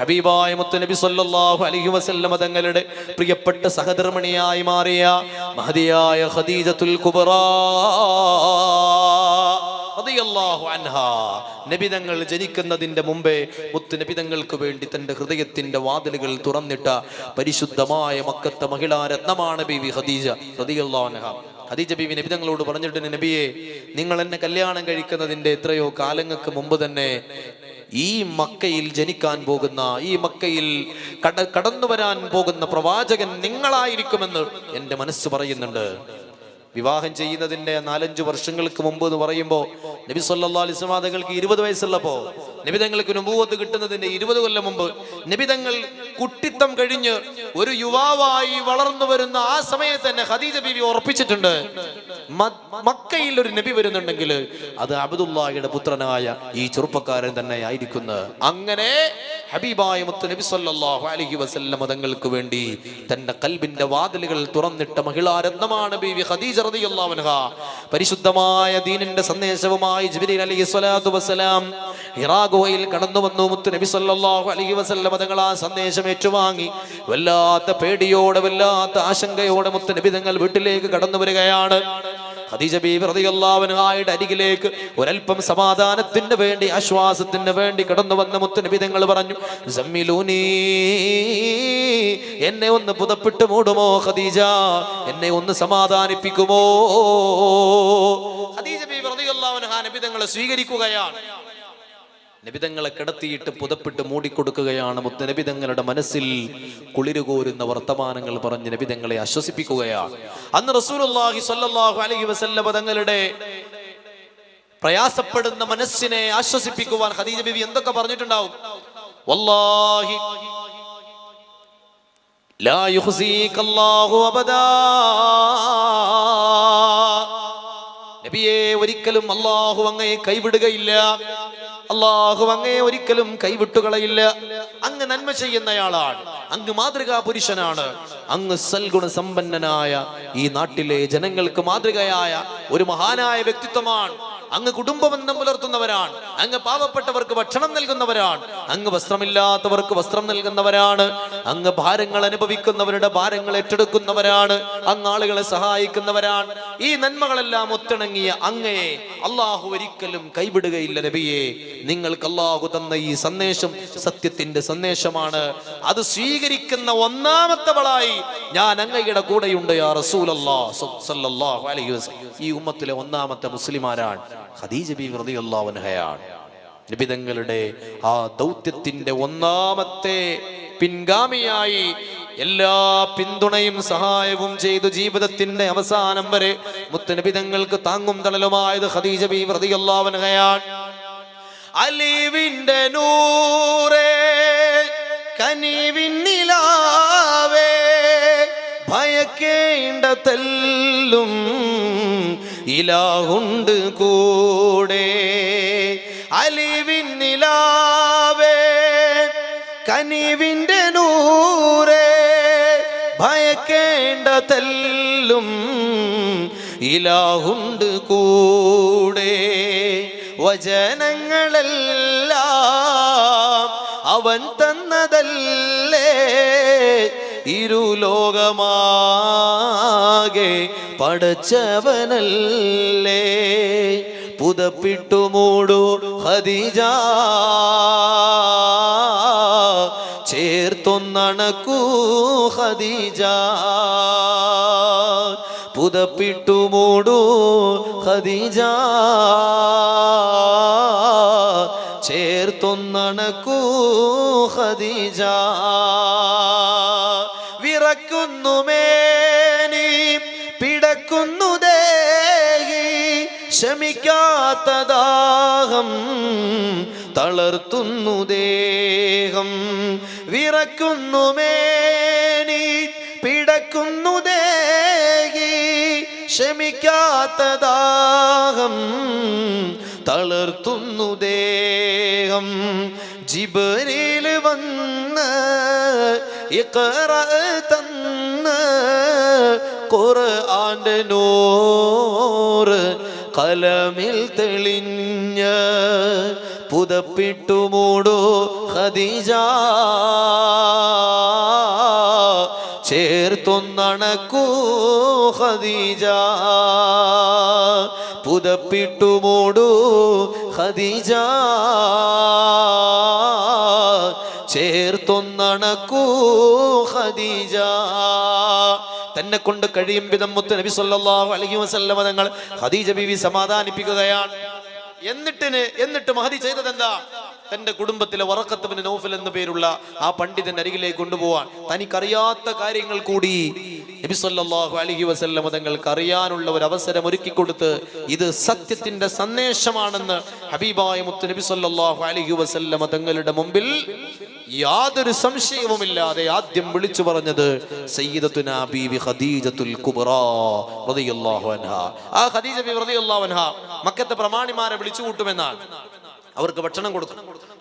ഹബീബായ മുത്തുനബി സല്ലല്ലാഹു അലൈഹി വസല്ലം തങ്ങളുടെ പ്രിയപ്പെട്ട സഹധർമ്മിണിയായി മാറിയ മഹദിയായ ഖദീജത്തുൽ കുബ്രാ റളിയല്ലാഹു അൻഹാ നബി തങ്ങൾ ജനിക്കുന്നതിന്റെ മുമ്പേ മുത്തുനബി തങ്ങൾക്ക് വേണ്ടി തന്റെ ഹൃദയത്തിന്റെ വാതിലുകൾ തുറന്നിട്ട പരിശുദ്ധമായ മക്കത്തെ മഹിളാ രത്നമാണ് ബീവി ഖദീജ റളിയല്ലാഹു അൻഹാ. ഖദീജ ബീവി നബി തങ്ങളോട് പറഞ്ഞിട്ടുണ്ട്, നബിയെ, നിങ്ങൾ എന്നെ കല്യാണം കഴിക്കുന്നതിന്റെ എത്രയോ കാലങ്ങൾക്ക് മുമ്പ് തന്നെ ഈ മക്കയിൽ ജനിക്കാൻ പോകുന്ന, ഈ മക്കയിൽ കടന്നു വരാൻ പോകുന്ന പ്രവാചകൻ നിങ്ങളായിരിക്കുമെന്ന് എൻ്റെ മനസ്സ് പറയുന്നുണ്ട്. വിവാഹം ചെയ്യുന്നതിന്റെ 4-5 വർഷങ്ങൾക്ക് മുമ്പ് എന്ന് പറയുമ്പോൾ നബി സല്ലല്ലാഹു അലൈഹി വസല്ലം തങ്ങൾക്ക് 20 വയസ്സുള്ളപ്പോ, നബി തങ്ങൾക്ക് നുബുവത്ത് കിട്ടുന്നതിന്റെ 20 കൊല്ലം മുമ്പ്, നബി തങ്ങൾ കുട്ടിത്തം കഴിഞ്ഞ് ഒരു യുവാവായി വളർന്നു വരുന്ന ആ സമയത്ത് തന്നെ ഖദീജ ബീവി ഉറപ്പിച്ചിട്ടുണ്ട്, മക്കയിൽ ഒരു നബി വരുന്നുണ്ടെങ്കിൽ അത് അബ്ദുല്ലാഹിയുടെ പുത്രനായ ഈ ചെറുപ്പക്കാരൻ തന്നെ ആയിരിക്കുന്നത്. അങ്ങനെ ഹബീബായ മുത്ത് നബി സല്ലല്ലാഹു അലൈഹി വസല്ലം തങ്ങൾക്ക് വേണ്ടി തന്റെ ഖൽബിന്റെ വാതിലുകൾ തുറന്നിട്ട മഹിളാ രത്നമാണ് ബീവി ഖദീജ റളിയല്ലാഹു അൻഹാ. പരിശുദ്ധമായ ദീനിന്റെ സന്ദേശവുമായി ജിബ്രീൽ അലൈഹിസ്സലാത്തു വസ്സലാം ഹിറാ ഗുഹയിൽ കടന്നു വന്നു. മുത്ത് നബി സല്ലല്ലാഹു അലൈഹി വസല്ലം തങ്ങൾ ആ സന്ദേശം ഏറ്റുവാങ്ങി വല്ലാത്ത പേടിയോടെ, വല്ലാത്ത ആശങ്കയോടെ മുത്ത് നബി തങ്ങൾ വീട്ടിലേക്ക് കടന്നു വരികയാണ്. ഖദീജ ബീവി റളിയല്ലാഹു അൻഹായുടെ അരികിലേക്ക് ഒരൽപ്പം സമാധാനത്തിന് വേണ്ടി, ആശ്വാസത്തിന് വേണ്ടി കടന്നു വന്ന മുത്ത് നബി തങ്ങൾ പറഞ്ഞു, സമ്മിലൂനി, എന്നെ ഒന്ന് പുതപ്പിട്ട് മൂടുമോ ഖദീജ, എന്നെ ഒന്ന് സമാധാനിപ്പിക്കുമോ? ഖദീജ ബീവി റളിയല്ലാഹു അൻഹാ നബി തങ്ങളെ സ്വീകരിക്കുകയാണ്. നബിതങ്ങളെ കിടത്തിയിട്ട് പുതപ്പിട്ട് മൂടിക്കൊടുക്കുകയാണ്. മുത്തുനബിതങ്ങളുടെ മനസ്സിൽ കുളിരുകോരുന്ന വർത്തമാനങ്ങൾ പറഞ്ഞ് നബിതങ്ങളെ ആശ്വസിപ്പിക്കുകയാണ്. അന്ന് റസൂലുള്ളാഹി സ്വല്ലല്ലാഹു അലൈഹി വസല്ലം തങ്ങളുടെ പ്രയാസപ്പെടുന്ന മനസ്സിനെ ആശ്വസിപ്പിക്കുവാൻ ഖദീജ ബീവി എന്തൊക്കെ പറഞ്ഞിട്ടുണ്ടാവും? വല്ലാഹി ലാ യുഖ്സീകല്ലാഹു അബദാ, നബിയെ, ഒരിക്കലും അല്ലാഹു അങ്ങയെ കൈവിടുകയില്ല, അല്ലാഹു അങ്ങയെ ഒരിക്കലും കൈവിട്ടുകളയില്ല. അങ്ങ് നന്മ ചെയ്യുന്നയാളാണ്, അങ്ങ് മാതൃകാ പുരുഷനാണ്, അങ്ങ് സൽഗുണ സമ്പന്നനായ ഈ നാട്ടിലെ ജനങ്ങൾക്ക് മാതൃകയായ ഒരു മഹാനായ വ്യക്തിത്വമാണ്. അങ്ങ് കുടുംബബന്ധം പുലർത്തുന്നവരാണ്, അങ്ങ് പാവപ്പെട്ടവർക്ക് ഭക്ഷണം നൽകുന്നവരാണ്, അങ്ങ് വസ്ത്രമില്ലാത്തവർക്ക് വസ്ത്രം നൽകുന്നവരാണ്, അങ്ങ് ഭാരങ്ങൾ അനുഭവിക്കുന്നവരുടെ ഭാരങ്ങൾ ഏറ്റെടുക്കുന്നവരാണ്, അങ്ങ് ആളുകളെ സഹായിക്കുന്നവരാണ്. ഈ നന്മകളെല്ലാം ഒത്തിണങ്ങിയ അങ്ങയെ അള്ളാഹു ഒരിക്കലും കൈവിടുകയില്ല. നബിയെ, നിങ്ങൾക്ക് അള്ളാഹു തന്ന ഈ സന്ദേശം സത്യത്തിന്റെ സന്ദേശമാണ്. അത് സ്വീകരിക്കുന്ന ഒന്നാമത്തവളായി ഞാൻ അങ്ങയുടെ കൂടെയുണ്ട് യാ റസൂലല്ലാഹ് സ്വല്ലല്ലാഹു അലൈഹി വസല്ലം. ഈ ഉമ്മത്തിലെ ഒന്നാമത്തെ മുസ്ലിമാരാണ് ഖദീജ ബീവി റളിയല്ലാഹു അൻഹയാണ്. നബി തങ്ങളുടെ ആ ദൗത്യത്തിന്റെ ഒന്നാമത്തെ പിൻഗാമിയായി എല്ലാ പിന്തുണയും സഹായവും ചെയ്തു ജീവിതത്തിന്റെ അവസാനം വരെ മുത്തുനബി തങ്ങൾക്ക് താങ്ങും തണലുമായത് ഖദീജ ബീവി റളിയല്ലാഹു അൻഹയാണ്. അലിവിന്റെ നൂറേ, കനിവിൻ നിലാവേ, ഭയക്കേണ്ട തെല്ലും ഇലാഹുണ്ട് കൂടെ. അലിവിൻ നിലാവേ, കനിവിന്റെ നൂറേ, ഭയക്കേണ്ട തെല്ലും ഇലാഹുണ്ട് കൂടെ. വചനങ്ങളെല്ലാം അവൻ തന്നതല്ലേ, ഇരുലോകമാകെ പടച്ചവനല്ലേ. പുതപ്പിട്ടു മൂടു ഖദീജ, ചേർത്തൊന്നണക്കൂ ഖദീജ. പുതപ്പിട്ടു മൂടു ഖദീജ, ചേർത്തൊന്നണക്കൂ ഖദീജ. വിറക്കുന്നു മേനി, പിടക്കുന്നു ദേഹി, ശമിക്കാത്ത ദാഹം തളർത്തുന്നു ദേഹം. വിറക്കുന്നു മേനി, പിടക്കുന്നു ദേഹി, ശമിക്കാത്ത ദാഹം തളർത്തുന്നു ദേഹം. ജിബ്രീൽ വന്ന് ഇഖ്റ തന്ന് ഖുർആന്റെ നൂറ് കലമിൽ തെളിഞ്ഞ് പുതപ്പിട്ടു മൂടൂ ഖദീജ, ചേർത്തൊന്നണക്കൂ ഖദീജ, പുതപ്പിട്ടു മൂടൂ ഖദീജ, ചേർത്തൊന്നണക്കൂ ഖദീജ. തന്നെ കൊണ്ട് കഴിയും വിധം മുത്ത് നബി സല്ലല്ലാഹു അലൈഹി വസല്ലം തങ്ങൾ ഖദീജ ബീവി സമാധാനിപ്പിക്കുകയാണ്. എന്നിട്ട് മഹദി ചെയ്തത് എന്താ? തന്റെ കുടുംബത്തിലെ വറഖത്ത് ബിൻ നൗഫൽ എന്ന പേരുള്ള ആ പണ്ഡിതന്റെ അരികിലേക്ക് കൊണ്ടുപോവാൻ. തനിക്കറിയാത്ത കാര്യങ്ങൾ കൂടി നബി സല്ലല്ലാഹു അലൈഹി വസല്ലം തങ്ങൾക്ക് അറിയാനുള്ള ഒരു അവസരം ഒരുക്കി കൊടുത്ത് ഇത് സത്യത്തിന്റെ സന്ദേശമാണെന്ന് ഹബീബായ മുത്ത് നബി സല്ലല്ലാഹു അലൈഹി വസല്ലം തങ്ങളുടെ മുമ്പിൽ യാതൊരു സംശയവുമില്ലാതെ ആദ്യം വിളിച്ചു പറഞ്ഞത് സയ്യിദത്തുനാ ബീവി ഖദീജത്തുൽ കുബ്രാ റളിയല്ലാഹു അൻഹാ. ആ ഖദീജ ബീവി റളിയല്ലാഹു അൻഹാ മക്കത്തെ പ്രമാണിമാരെ വിളിച്ചു കൂട്ടുമെന്നാണ്. അവർക്ക് ഭക്ഷണം കൊടുക്കും.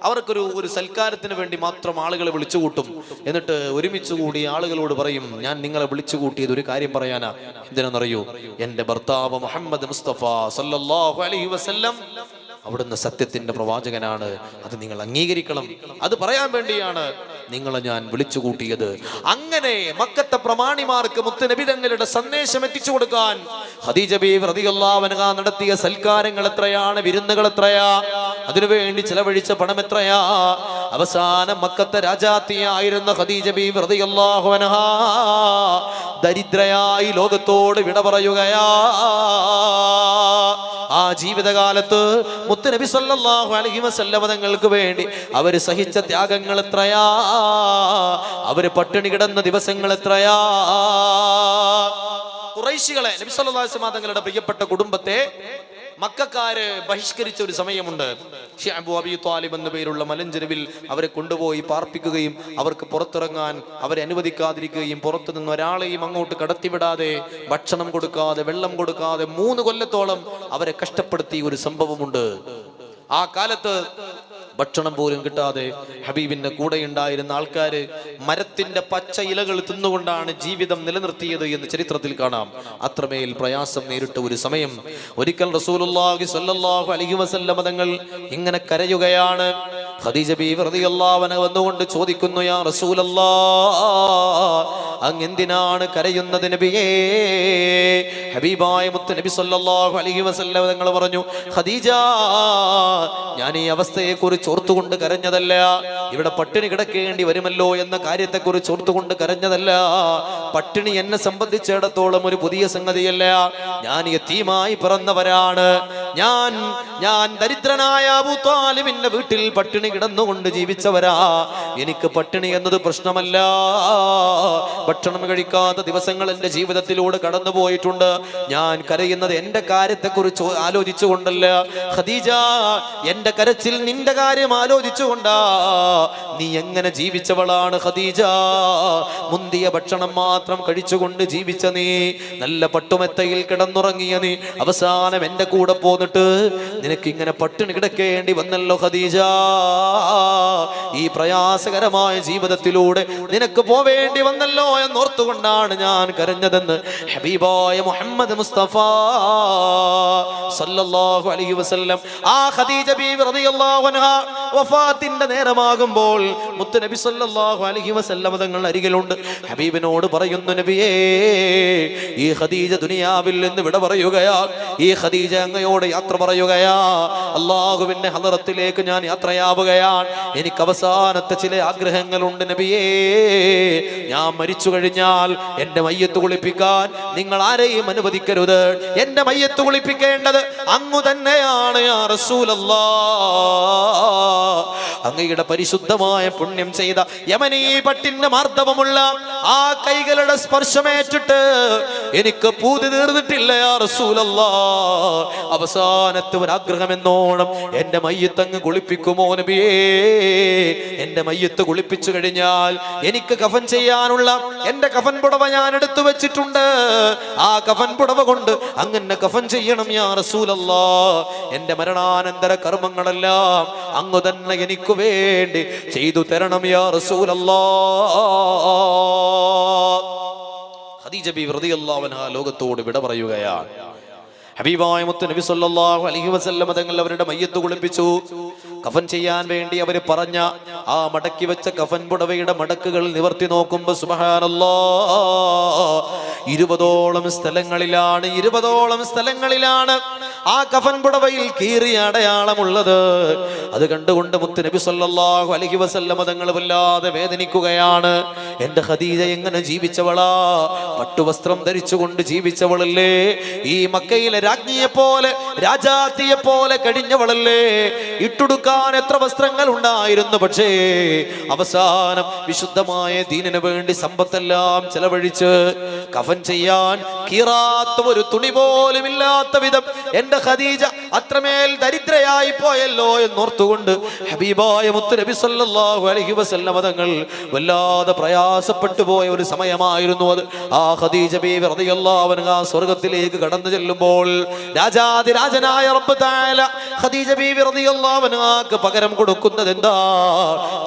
അവർക്കൊരു സൽക്കാരത്തിന് വേണ്ടി മാത്രം ആളുകളെ വിളിച്ചു കൂട്ടും. എന്നിട്ട് ഒരുമിച്ച് കൂടി ആളുകളോട് പറയും, ഞാൻ നിങ്ങളെ വിളിച്ചു കൂട്ടിയത് ഒരു കാര്യം പറയാനാ. എന്തിനെന്നറിയോ? എന്റെ ഭർത്താവ് മുഹമ്മദ് മുസ്തഫ സല്ലല്ലാഹു അലൈഹി വസല്ലം അവിടുന്ന് സത്യത്തിന്റെ പ്രവാചകനാണ്, അത് നിങ്ങൾ അംഗീകരിക്കണം. അത് പറയാൻ വേണ്ടിയാണ് നിങ്ങളെ ഞാൻ വിളിച്ചു കൂട്ടിയത്. അങ്ങനെ മക്കത്തെ പ്രമാണിമാർക്ക് മുത്തുനബി തങ്ങളുടെ സന്ദേശം എത്തിച്ചു കൊടുക്കാൻ ഖദീജ ബീവി റളിയല്ലാഹു അൻഹാ നടത്തിയ സൽക്കാരങ്ങൾ എത്രയാണ്, വിരുന്നുകൾ എത്രയാ, അതിനുവേണ്ടി ചെലവഴിച്ച പണം എത്രയാ. അവസാനം മക്കത്തെ രാജാത്തിയായിരുന്ന ഖദീജ ബീവി റളിയല്ലാഹു അൻഹാ ദരിദ്രയായി ലോകത്തോട് വിട പറയുകയാ. ആ ജീവിതകാലത്ത് മുത്തുനബി സല്ലല്ലാഹു അലൈഹി വസല്ലം തങ്ങൾക്ക് വേണ്ടി അവര് സഹിച്ച ത്യാഗങ്ങൾ എത്രയാ, അവര് പട്ടിണി കിടന്ന ദിവസങ്ങൾ എത്രയാ. ഖുറൈശികളെ, നബി സല്ലല്ലാഹു അലൈഹി വസല്ലം തങ്ങളുടെ പ്രിയപ്പെട്ട കുടുംബത്തെ മക്കക്കാര് ബഹിഷ്കരിച്ച ഒരു സമയമുണ്ട്. അബൂ അബീ ത്വാലിബ് എന്ന പേരുള്ള മലഞ്ചെരുവിൽ അവരെ കൊണ്ടുപോയി പാർപ്പിക്കുകയും അവർക്ക് പുറത്തിറങ്ങാൻ അവരെ അനുവദിക്കാതിരിക്കുകയും പുറത്തു നിന്ന് ഒരാളെയും അങ്ങോട്ട് കടത്തിവിടാതെ ഭക്ഷണം കൊടുക്കാതെ വെള്ളം കൊടുക്കാതെ 3 കൊല്ലത്തോളം അവരെ കഷ്ടപ്പെടുത്തിയ ഒരു സംഭവമുണ്ട്. ആ കാലത്ത് ഭക്ഷണം പോലും കിട്ടാതെ ഹബീബിന്റെ കൂടെ ഉണ്ടായിരുന്ന ആൾക്കാര് മരത്തിന്റെ പച്ച ഇലകൾ തിന്നുകൊണ്ടാണ് ജീവിതം നിലനിർത്തിയത് എന്ന് ചരിത്രത്തിൽ കാണാം. അത്രമേൽ പ്രയാസം നേരിട്ട ഒരു സമയം ഒരിക്കൽ റസൂലുള്ളാഹി സ്വല്ലല്ലാഹു അലൈഹി വസല്ലം തങ്ങൾ ഇങ്ങനെ കരയുകയാണ്. ഖദീജ ബീവി റളിയല്ലാഹു അൻഹ വന്നുകൊണ്ട് ചോദിക്കുന്നു, യാ റസൂലല്ലാഹ്, അങ്ങ് എന്തിനാണ് കരയുന്നത് നബിയേ? ഹബീബായ മുത്ത് നബി സല്ലല്ലാഹു അലൈഹി വസല്ലം തങ്ങൾ പറഞ്ഞു, ഖദീജ, ഞാൻ ഈ അവസ്ഥയെ കുറിച്ച് ഓർത്തുകൊണ്ട് കരഞ്ഞതല്ല, ഇവിടെ പട്ടിണി കിടക്കേണ്ടി വരുമല്ലോ എന്ന കാര്യത്തെക്കുറിച്ച് ഓർത്തുകൊണ്ട് കരഞ്ഞതല്ല. പട്ടിണി എന്നെ സംബന്ധിച്ചിടത്തോളം ഒരു പുതിയ സംഗതിയല്ല. ഞാൻ യതീമായി പിറന്നവരാണ്. ഞാൻ ദരിദ്രനായ അബൂ ത്വാലിബിന്റെ വീട്ടിൽ പട്ടിണി കിടന്നുകൊണ്ട് ജീവിച്ചവരാ. എനിക്ക് പട്ടിണി എന്നത് പ്രശ്നമല്ല. ഭക്ഷണം കഴിക്കാത്ത ദിവസങ്ങൾ എന്റെ ജീവിതത്തിലൂടെ കടന്നു പോയിട്ടുണ്ട്. ഞാൻ കരയുന്നത് എന്റെ കാര്യത്തെക്കുറിച്ച് ആലോചിച്ചുകൊണ്ടല്ല ഖദീജ, എന്റെ കരച്ചിൽ നിന്റെ കാര്യം ആലോചിച്ചുകൊണ്ടാ. നീ എങ്ങനെ ജീവിച്ചവളാണ് ഖദീജ? മുന്തിയ ഭക്ഷണം മാത്രം കഴിച്ചുകൊണ്ട് ജീവിച്ച നീ, നല്ല പട്ടുമെത്തയിൽ കിടന്നുറങ്ങിയ നീ, അവസാനം എന്റെ കൂടെ പോന്നിട്ട് നിനക്ക് ഇങ്ങനെ പട്ടിണി കിടക്കേണ്ടി വന്നല്ലോ ഖദീജ. ഈ പ്രയാസകരമായ ജീവിതത്തിലൂടെ നിനക്ക് പോവേണ്ടി വന്നല്ലോ എന്നോർത്തുകൊണ്ടാണ് ഞാൻ കരഞ്ഞതെന്ന് ഹബീബായ മുഹമ്മദ് മുസ്തഫ സല്ലല്ലാഹു അലൈഹി വസല്ലം ആ ഖദീജ ബീവി റളിയല്ലാഹു അൻഹാ വഫാത്തിന്റെ നേരമാകുമ്പോൾ മുത്ത് നബി സല്ലല്ലാഹു അലൈഹി വസല്ലം തങ്ങൾ അരികിലുണ്ട്. ഹബീബിനോട് പറയുന്നു, നബിയേ, ഈ ഖദീജ ദുനിയാവിൽ നിന്ന് വിട പറയുകയാ. ഈ ഖദീജ അങ്ങയോട് യാത്ര പറയുകയാ. അല്ലാഹുവിന്റെ ഹളറത്തിലേക്ക് ഞാൻ യാത്രയാവുകയാണ്. എനിക്ക് അവസാനത്തെ ചില ആഗ്രഹങ്ങളുണ്ട് നബിയേ. ഞാൻ മരിച്ചു കഴിഞ്ഞാൽ എന്റെ മയ്യത്ത് കുളിപ്പിക്കാൻ നിങ്ങൾ ആരെയും അനുവദിക്കരുത്. എന്റെ മയ്യത്ത് കുളിപ്പിക്കേണ്ടത് അങ്ങു തന്നെയാണ് യാ റസൂലല്ലാഹ്. അങ്ങയുടെ പരിശുദ്ധമായ പുണ്യം ചെയ്ത യമനീ പട്ടിന്റെ മാർദ്ദവമുള്ള ആ കൈകളുടെ സ്പർശമേറ്റിട്ട് എനിക്ക് പൂതി തീർന്നിട്ടില്ല യാ റസൂലല്ലാഹ്. അവസാനത്തെ ഒരു ആഗ്രഹം എന്നോണം എന്റെ മയ്യത്ത് അങ്ങ് കുളിപ്പിക്കുമോ നബിയേ? എന്റെ മയ്യത്ത് കുളിപ്പിച്ചു കഴിഞ്ഞാൽ എനിക്ക് കഫൻ ചെയ്യാനുള്ള എന്റെ കഫൻ പുടവ ഞാൻ എടുത്തു വെച്ചിട്ടുണ്ട്. ആ കഫൻ പുടവ കൊണ്ട് അങ്ങനെ കഫൻ ചെയ്യണം യാ റസൂലല്ലാഹ്. എന്റെ മരണാനന്തര കർമ്മങ്ങളെല്ലാം അങ്ങ് തന്നെ എനിക്ക് വേണ്ടി ചെയ്തു തരണം യാ റസൂലല്ലാഹ്. ഖദീജ ബീവി റളിയല്ലാഹു അൻഹാ ലോകത്തോട് വിട പറയുകയാണ്. ഹബീബായ മുത്ത് നബി സല്ലല്ലാഹു അലൈഹി വസല്ലം തങ്ങൾ അവരുടെ മയ്യത്ത് കുളിപ്പിച്ചു. കഫൻ ചെയ്യാൻ വേണ്ടി അവര് പറഞ്ഞ ആ മടക്കി വെച്ച കഫൻ പുടവയുടെ മടക്കുകൾ നിവർത്തി നോക്കുമ്പോ സുബ്ഹാനല്ലാഹ് 20ഓളം സ്ഥലങ്ങളിലാണ് ആ കഫൻ പുടവയിൽ കീറിയ അടയാളമുള്ളത്. അത് കണ്ടുകൊണ്ട് മുത്ത് നബി സല്ലല്ലാഹു അലൈഹി വസല്ലം തങ്ങൾ വല്ലാതെ വേദനിക്കുകയാണ്. എന്റെ ഖദീജ എങ്ങനെ ജീവിച്ചവളാ, പട്ടുവസ്ത്രം ധരിച്ചുകൊണ്ട് ജീവിച്ചവളല്ലേ, ഈ മക്കയിലെ രാജ്ഞിയെ പോലെ രാജാത്തിയെ പോലെ കഴിഞ്ഞവളല്ലേ, ഇട്ടുടുക്കാൻ എത്ര വസ്ത്രങ്ങൾ ഉണ്ടായിരുന്നു, പക്ഷേ അവസാനം വിശുദ്ധമായ ദീനിന് വേണ്ടി സമ്പത്തെല്ലാം ചെലവഴിച്ച് കഫൻ ചെയ്യാൻ കീറാത്ത ഒരു തുണി പോലും ഇല്ലാത്ത വിധം എന്റെ ഖദീജ അത്രമേൽ ദരിദ്രയായി പോയല്ലോ എന്നോർത്തുകൊണ്ട് ഹബീബായ മുത്ത് നബി സല്ലല്ലാഹു അലൈഹി വസല്ലം തങ്ങൾ വല്ലാതെ പ്രയാസപ്പെട്ടു പോയ ഒരു സമയമായിരുന്നു അത്. ആ ഖദീജ ബീവി റളിയല്ലാഹു അൻഹാ സ്വർഗ്ഗത്തിലേക്ക് കടന്നു ചെല്ലുമ്പോൾ രാജാതിരാജനായ റബ്ബ് തആല ഖദീജ ബീവി റളിയല്ലാഹു അൻഹാക്ക് പകരം കൊടുക്കുന്നത് എന്താ?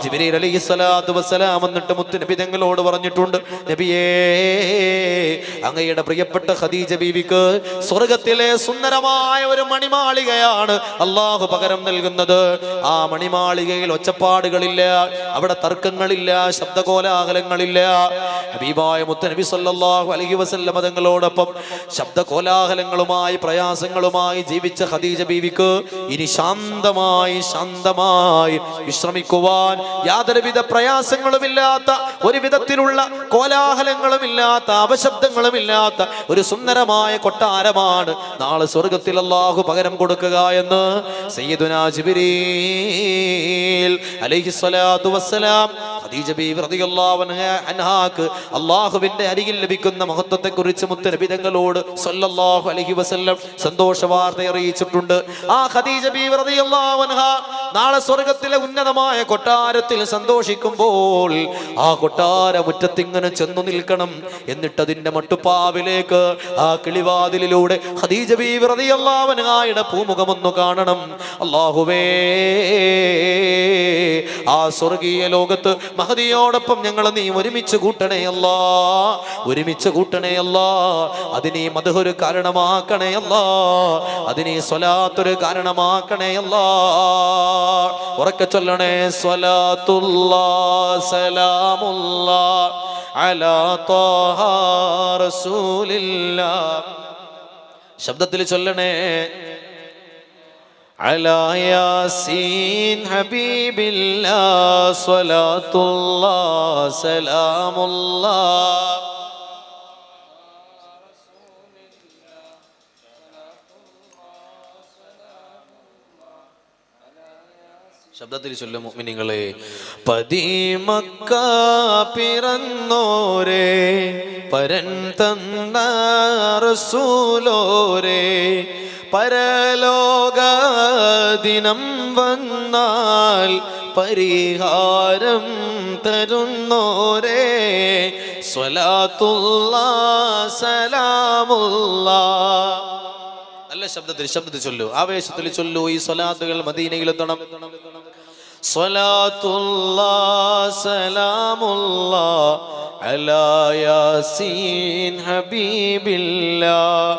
ജിബ്രീൽ അലൈഹിസ്സലാത്തു വസ്സലാം എന്നിട്ട് മുത്ത് നബി തങ്ങളോട് പറഞ്ഞിട്ടുണ്ട്, നബിയേ, അങ്ങയുടെ പ്രിയപ്പെട്ട ഖദീജ ബീവിക്ക് സ്വർഗ്ഗത്തിലെ സുന്ദരമായ ഒരു മണിമാളികയാണ് അല്ലാഹു പകരം നൽകുന്നത്. ആ മണിമാളികയിൽ ഒച്ചപ്പാടുകളില്ല, അവിടെ തർക്കങ്ങളില്ല, ശബ്ദകോലാഹലങ്ങളില്ല. ഹബീബായ മുത്ത് നബി സല്ലല്ലാഹു അലൈഹി വസല്ലം തങ്ങളോടൊപ്പം ശബ്ദകോലാഹലങ്ങളുമായി പ്രയാസങ്ങളുമായി ജീവിച്ച ഖദീജ ബീവിക്ക് ഇനി ശാന്തമായി വിശ്രമിക്കുവാൻ യാതൊരുവിധ പ്രയാസങ്ങളുമില്ലാത്ത, ഒരു വിധത്തിലുള്ള കോലാഹലങ്ങളുമില്ലാത്ത, അപശബ്ദങ്ങളുമില്ലാത്ത ഒരു സുന്ദരമായ കൊട്ടാരമാണ് നാളെ സ്വർഗ്ഗത്തിൽ അല്ലാഹു പകരം കൊടുക്കുക എന്ന് സയ്യിദുനാ ജിബ്രീൽ അലൈഹിസ്സലാത്തു വസ്സലാം ഖദീജ ബീവി റളിയല്ലാഹു അൻഹാക്ക് അല്ലാഹുവിന്റെ അരികിൽ ലഭിക്കുന്ന മഹത്വത്തെക്കുറിച്ച് മുത്ത് നബി തങ്ങളോട് സല്ലല്ലാഹു അലൈഹി വസല്ലം സന്തോഷ വാർത്ത അറിയിച്ചിട്ടുണ്ട്. ആ ഖദീജ ബീവി റളിയല്ലാഹു അൻഹാ നാളെ സ്വർഗ്ഗത്തിലെ ഉന്നതമായ കൊട്ടാരത്തിൽ സന്തോഷിക്കുമ്പോൾ ആ കൊട്ടാര മുറ്റത്തിങ്ങനെ ചെന്നു നിൽക്കണം. എന്നിട്ട് അതിന്റെ മട്ടുപ്പാവിലേക്ക് ആ കിളിവാതിലിലൂടെ ഖദീജ ബീവി റളിയല്ലാഹു അൻഹായുടെ പൂമുഖമൊന്നു കാണണം. അല്ലാഹുവേ, ആ സ്വർഗീയ ലോകത്ത് മഹദിയോടൊപ്പം ഞങ്ങൾ നീ ഒരുമിച്ച് കൂട്ടണേ അല്ലാ, ഒരുമിച്ച് കൂട്ടണേ അല്ലാ. അതിനെ മദ്ഹൊരു കാരണമാക്കണേ അല്ലാ, അതിനെ സ്വലാത്തൊരു കാരണമാക്കണേ അല്ലാ. ഉറക്കെ ചൊല്ലണേ, സ്വലാത്തുല്ലാഹ് സലാമുല്ലാഹ് അലാ ത്വാഹ റസൂലില്ലാഹ്. ശബ്ദത്തിൽ ചൊല്ലണേ, അലാ യാസീൻ ഹബീബില്ലാഹ് സ്വലാത്തുല്ലാഹ് സലാമുല്ലാഹ്. ശബ്ദത്തിൽ ചൊല്ലും മുഅ്മിനീങ്ങളെ. പതിമക്ക പിറന്നോരേ, പരൻ തന്ന റസൂലോരേ, പരലോക ദിനം വന്നാൽ പരിഹാരം തരുന്നോരേ, സ്വലാത്തുല്ലാഹ് സലാമുല്ലാഹ്. നല്ല ശബ്ദത്തിൽ ചൊല്ലൂ, ആവേശത്തിൽ ചൊല്ലൂ. ഈ സ്വലാത്തുകൾ മദീനയിലെത്തണം. സ്വലാത്തുല്ലാഹ് സലാമുല്ലാഹ് അലാ യാസീൻ ഹബീബില്ലാഹ്.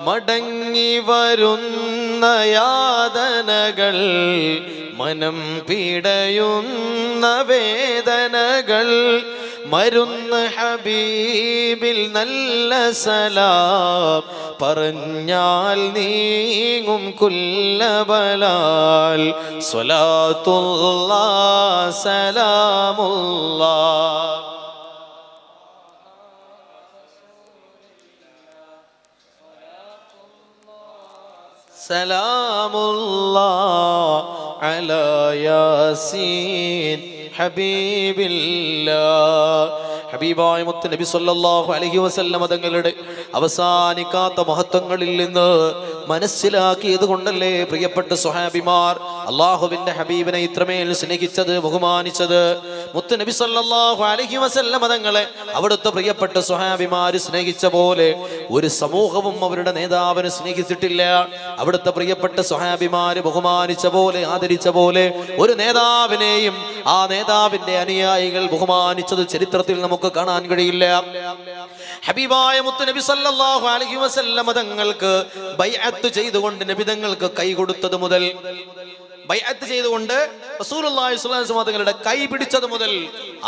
മടങ്ങി വരുന്ന യാതനകൾ, മനം പിടയുന്ന വേദനകൾ, മരുന്ന് ഹബീബിൽ നല്ല സലാം പറഞ്ഞാൽ നീങ്ങും കുല്ലബലാൽ. സ്വലാത്തുല്ലാഹ് സലാമുല്ലാഹ്. സലാമുല്ലാഹ് അലാ യാസീൻ ഹബീബില്ലാഹ്. ഹബീബായ മുത്ത് നബി സല്ലല്ലാഹു അലൈഹി വസല്ലം തങ്ങളുടെ അവസാനിക്കാത്ത മഹത്വങ്ങളിൽ നിന്ന് മനസ്സിലാക്കിയത് കൊണ്ടല്ലേ പ്രിയപ്പെട്ട സ്വഹാബിമാർ അള്ളാഹുവിന്റെ ഹബീബിനെ ഇത്രമേൽ സ്നേഹിച്ചത്, ബഹുമാനിച്ചത്. മുത്ത് നബി സല്ലല്ലാഹു അലൈഹി വസല്ലം തങ്ങളെ അവിടുത്തെ പ്രിയപ്പെട്ട സ്വഹാബിമാർ സ്നേഹിച്ച പോലെ ഒരു സമൂഹവും അവരുടെ നേതാവിനെ സ്നേഹിച്ചിട്ടില്ല. അവിടുത്തെ പ്രിയപ്പെട്ട സ്വഹാബിമാര് ബഹുമാനിച്ച പോലെ, ആദരിച്ച പോലെ ഒരു നേതാവിനെയും ആ നേതാവിന്റെ അനുയായികൾ ബഹുമാനിച്ചത് ചരിത്രത്തിൽ നമുക്ക് കാണാൻ കഴിയില്ല. ഹബീബായ മുത്ത് നബി സല്ലല്ലാഹു അലൈഹി വസല്ലം തങ്ങൾക്ക് ബൈഅത്ത് ചെയ്തുകൊണ്ട് നബി തങ്ങൾക്ക് കൈ കൊടുത്തത് മുതൽ ബൈഅത്ത് ചെയ്തുകൊണ്ട് റസൂലുള്ളാഹി സ്വല്ലല്ലാഹു അലൈഹി വസല്ലം തങ്ങളുടെ കൈ പിടിച്ചത് മുതൽ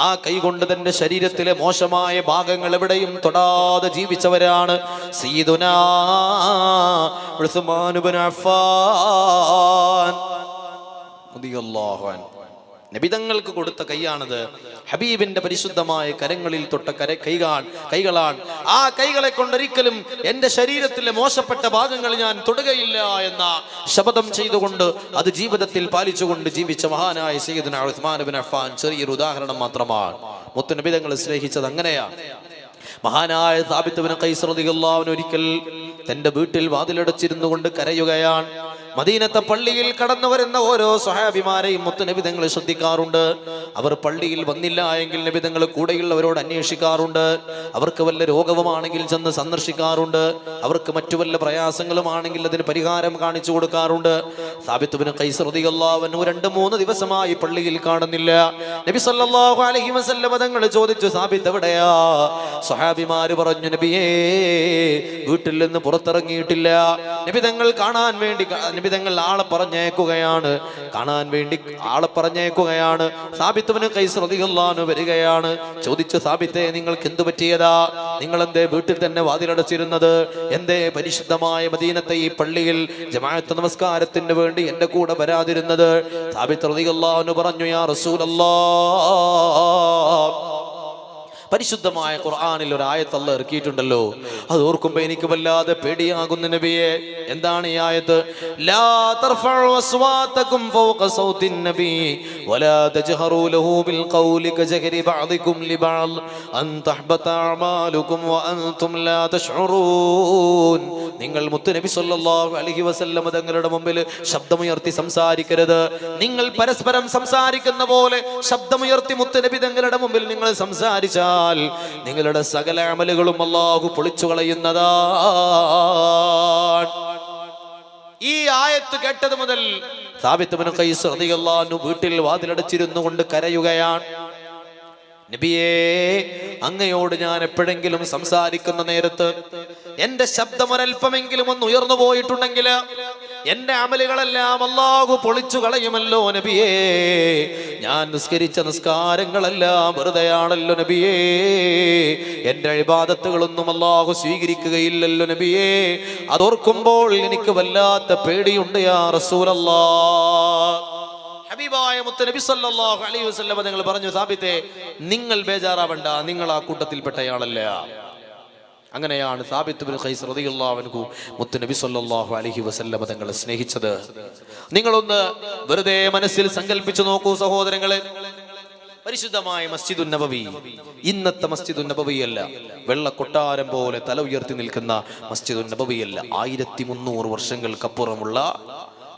ആ കൈ കൊണ്ട് തന്റെ ശരീരത്തിലെ മോശമായ ഭാഗങ്ങൾ എവിടെയും തൊടാതെ ജീവിച്ചവരാണ് സയ്യിദുനാ ഉസ്മാൻ ഇബ്നു അഫ്ഫാൻ റളിയല്ലാഹു അൻഹു. നബിതങ്ങൾക്ക് കൊടുത്ത കൈയാണത്. ഹബീബിന്റെ പരിശുദ്ധമായ കരങ്ങളിൽ തൊട്ട കൈകളാണ്. ആ കൈകളെ കൊണ്ടൊരിക്കലും എന്റെ ശരീരത്തിലെ മോശപ്പെട്ട ഭാഗങ്ങൾ ഞാൻ തൊടുകയില്ല എന്ന ശപഥം ചെയ്തുകൊണ്ട് അത് ജീവിതത്തിൽ പാലിച്ചുകൊണ്ട് ജീവിച്ച മഹാനായ സയ്യിദുനാ ഉസ്മാൻ ഇബ്നു അഫ്ഫാൻ ചെറിയൊരു ഉദാഹരണം മാത്രമാണ്. മുത്ത് നബിതങ്ങളെ സ്നേഹിച്ചത് അങ്ങനെയാണ്. മഹാനായ സാബിത്ത് ഇബ്നു ഖൈസ് റളിയല്ലാഹു അൻഹു ഒരിക്കൽ തന്റെ വീട്ടിൽ വാതിലടച്ചിരുന്നു കൊണ്ട് കരയുകയാണ്. മദീനത്തെ പള്ളിയിൽ കടന്നു വരുന്ന ഓരോ സ്വഹാബിമാരെയും മുത്ത് നബി തങ്ങൾ ശ്രദ്ധിക്കാറുണ്ട്. അവർ പള്ളിയിൽ വന്നില്ല എങ്കിൽ നബി തങ്ങൾ കൂടെയുള്ളവരോട് അന്വേഷിക്കാറുണ്ട്. അവർക്ക് വല്ല രോഗവുമാണെങ്കിൽ ചെന്ന് സന്ദർശിക്കാറുണ്ട്. അവർക്ക് മറ്റു വല്ല പ്രയാസങ്ങളുമാണെങ്കിൽ അതിന് പരിഹാരം കാണിച്ചു കൊടുക്കാറുണ്ട്. സാബിത്ത് ഇബ്നു ഖൈസ് റളിയല്ലാഹു അൻഹു 2-3 ദിവസമായി പള്ളിയിൽ കാണുന്നില്ല. നബി സല്ലല്ലാഹു അലൈഹി വസല്ലം തങ്ങൾ ചോദിച്ചു, സാബിത്ത് എവിടെയാ? സ്വഹാബിമാര് പറഞ്ഞു, നബിയേ വീട്ടിൽ നിന്ന് പുറത്തിറങ്ങിയിട്ടില്ല. നബി തങ്ങൾ കാണാൻ വേണ്ടി നബിതങ്ങൾ ആളെ പറഞ്ഞേക്കുകയാണ്. സാബിത്ത് ഇബ്നു ഖൈസ് റളിയല്ലാഹു അൻഹു വരികയാണ്. ചോദിച്ചു, സാബിത്തേ നിങ്ങൾക്ക് എന്തു പറ്റിയതാ? നിങ്ങൾ എന്തേ വീട്ടിൽ തന്നെ വാതിലടച്ചിരുന്നത്? എന്തേ പരിശുദ്ധമായ മദീനത്തെ ഈ പള്ളിയിൽ ജമാഅത്ത് നമസ്കാരത്തിന് വേണ്ടി എന്റെ കൂടെ വരാതിരുന്നത്? സാബിത്ത് റളിയല്ലാഹു അൻഹു പറഞ്ഞു, യാ റസൂലല്ലാഹ്, പരിശുദ്ധമായ ഖുർആനിൽ ഒരു ആയത്ത് അല്ലാഹ് ഇറക്കിയിട്ടുണ്ടല്ലോ, അത് ഓർക്കുമ്പോ എനിക്ക് വല്ലാതെ പേടിയാകുന്നു നബിയെ. എന്താണ് ഈ ആയത്ത്? ലാ തർഫഉ അസ്വാതകും ഫൗക സൗത്തിൻ നബി വലാ തജ്ഹറൂ ലഹു ബിൽ ഖൗലി കജഹരി ബഅദികും ലിബഅദ് അൻ തഹ്ബത അഅമാലുകും വഅൻതും ലാ തശ്ഉറൂൻ. നിങ്ങൾ മുത്ത് നബി സല്ലല്ലാഹു അലൈഹി വസല്ലം തങ്ങളുടെ മുമ്പിൽ ശബ്ദമുയർത്തി സംസാരിക്കരുത്. നിങ്ങൾ പരസ്പരം സംസാരിക്കുന്ന പോലെ ശബ്ദമുയർത്തി മുത്ത് നബി തങ്ങളുടെ മുമ്പിൽ നിങ്ങൾ സംസാരിച്ചാൽ നിങ്ങളുടെ സകല അമലുകളും അല്ലാഹു പൊളിച്ചു കളയുന്നതാണ്. ഈ ആയത്ത് കേട്ടത് മുതൽ സാബിത്ത് ഇബ്നു ഖൈസ് റളിയല്ലാഹു അൻഹു വീട്ടിൽ വാതിലടച്ചിരുന്നു കൊണ്ട് കരയുകയാണ്. നബിയേ, അങ്ങയോട് ഞാൻ എപ്പോഴെങ്കിലും സംസാരിക്കുന്ന നേരത്ത് എന്റെ ശബ്ദം ഒരൽപ്പമെങ്കിലും ഒന്ന് ഉയർന്നു പോയിട്ടുണ്ടെങ്കിൽ എന്റെ അമലുകളെല്ലാം അല്ലാഹു പൊളിച്ചു കളയുമല്ലോ നബിയേ. ഞാൻ നിസ്കരിച്ച നിസ്കാരങ്ങളെല്ലാം വെറുതെയാണല്ലോ നബിയേ. എന്റെ ഇബാദത്തുകളൊന്നും അല്ലാഹു സ്വീകരിക്കുകയില്ലല്ലോ നബിയേ. അതോർക്കുമ്പോൾ എനിക്ക് വല്ലാത്ത പേടിയുണ്ട് യാ റസൂലല്ലാഹ്. ഹബീബായ മുത്ത് നബി സല്ലല്ലാഹു അലൈഹി വസല്ലം നിങ്ങൾ പറഞ്ഞു, സാബിത്തേ നിങ്ങൾ ബേജാറാവണ്ട, നിങ്ങൾ ആ കൂട്ടത്തിൽപ്പെട്ടയാളല്ല. അങ്ങനെയാണ് സാബിത്ത് ഇബ്നു ഖൈസ് റളിയല്ലാഹു അൻഹു മുത്ത് നബി സല്ലല്ലാഹു അലൈഹി വസല്ലം തങ്ങളെ സ്നേഹിച്ചത്. നിങ്ങളൊന്ന് വെറുതെ മനസ്സിൽ സങ്കല്പിച്ചു നോക്കൂ സഹോദരങ്ങളെ. പരിശുദ്ധമായ മസ്ജിദുൻ നബവി ഇന്നത്തെ മസ്ജിദുൻ നബവിയല്ല, വെള്ള കൊട്ടാരം പോലെ തല ഉയർത്തി നിൽക്കുന്ന മസ്ജിദുൻ നബവിയല്ല. 1300 വർഷങ്ങൾക്കപ്പുറമുള്ള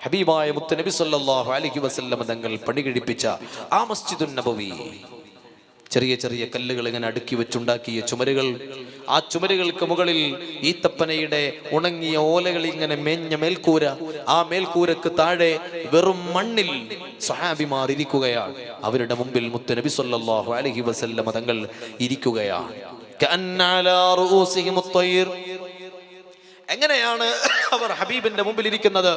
ഹബീബായ മുത്ത് നബി സല്ലല്ലാഹു അലൈഹി വസല്ലം തങ്ങൾ പണികഴിപ്പിച്ച ആ മസ്ജിദുൻ നബവി, ചെറിയ ചെറിയ കല്ലുകൾ ഇങ്ങനെ അടുക്കി വെച്ചുണ്ടാക്കിയ ചുമരുകൾ, ആ ചുമരുകൾക്ക് മുകളിൽ ഈത്തപ്പനയുടെ ഉണങ്ങിയ ഓലകൾ ഇങ്ങനെ മേഞ്ഞ മേൽക്കൂര, ആ മേൽക്കൂരക്ക് താഴെ വെറും മണ്ണിൽ സ്വഹാബിമാർ ഇരിക്കുകയാണ്. അവരുടെ മുമ്പിൽ മുത്ത് നബി സല്ലല്ലാഹു അലൈഹി വസല്ലം തങ്ങൾ ഇരിക്കുകയാണ്. കഅന്ന അലാ റൂസിഹിം അത്വയ്ർ. എങ്ങനെയാണ് അവർ ഹബീബിന്റെ മുമ്പിൽ ഇരിക്കുന്നത്?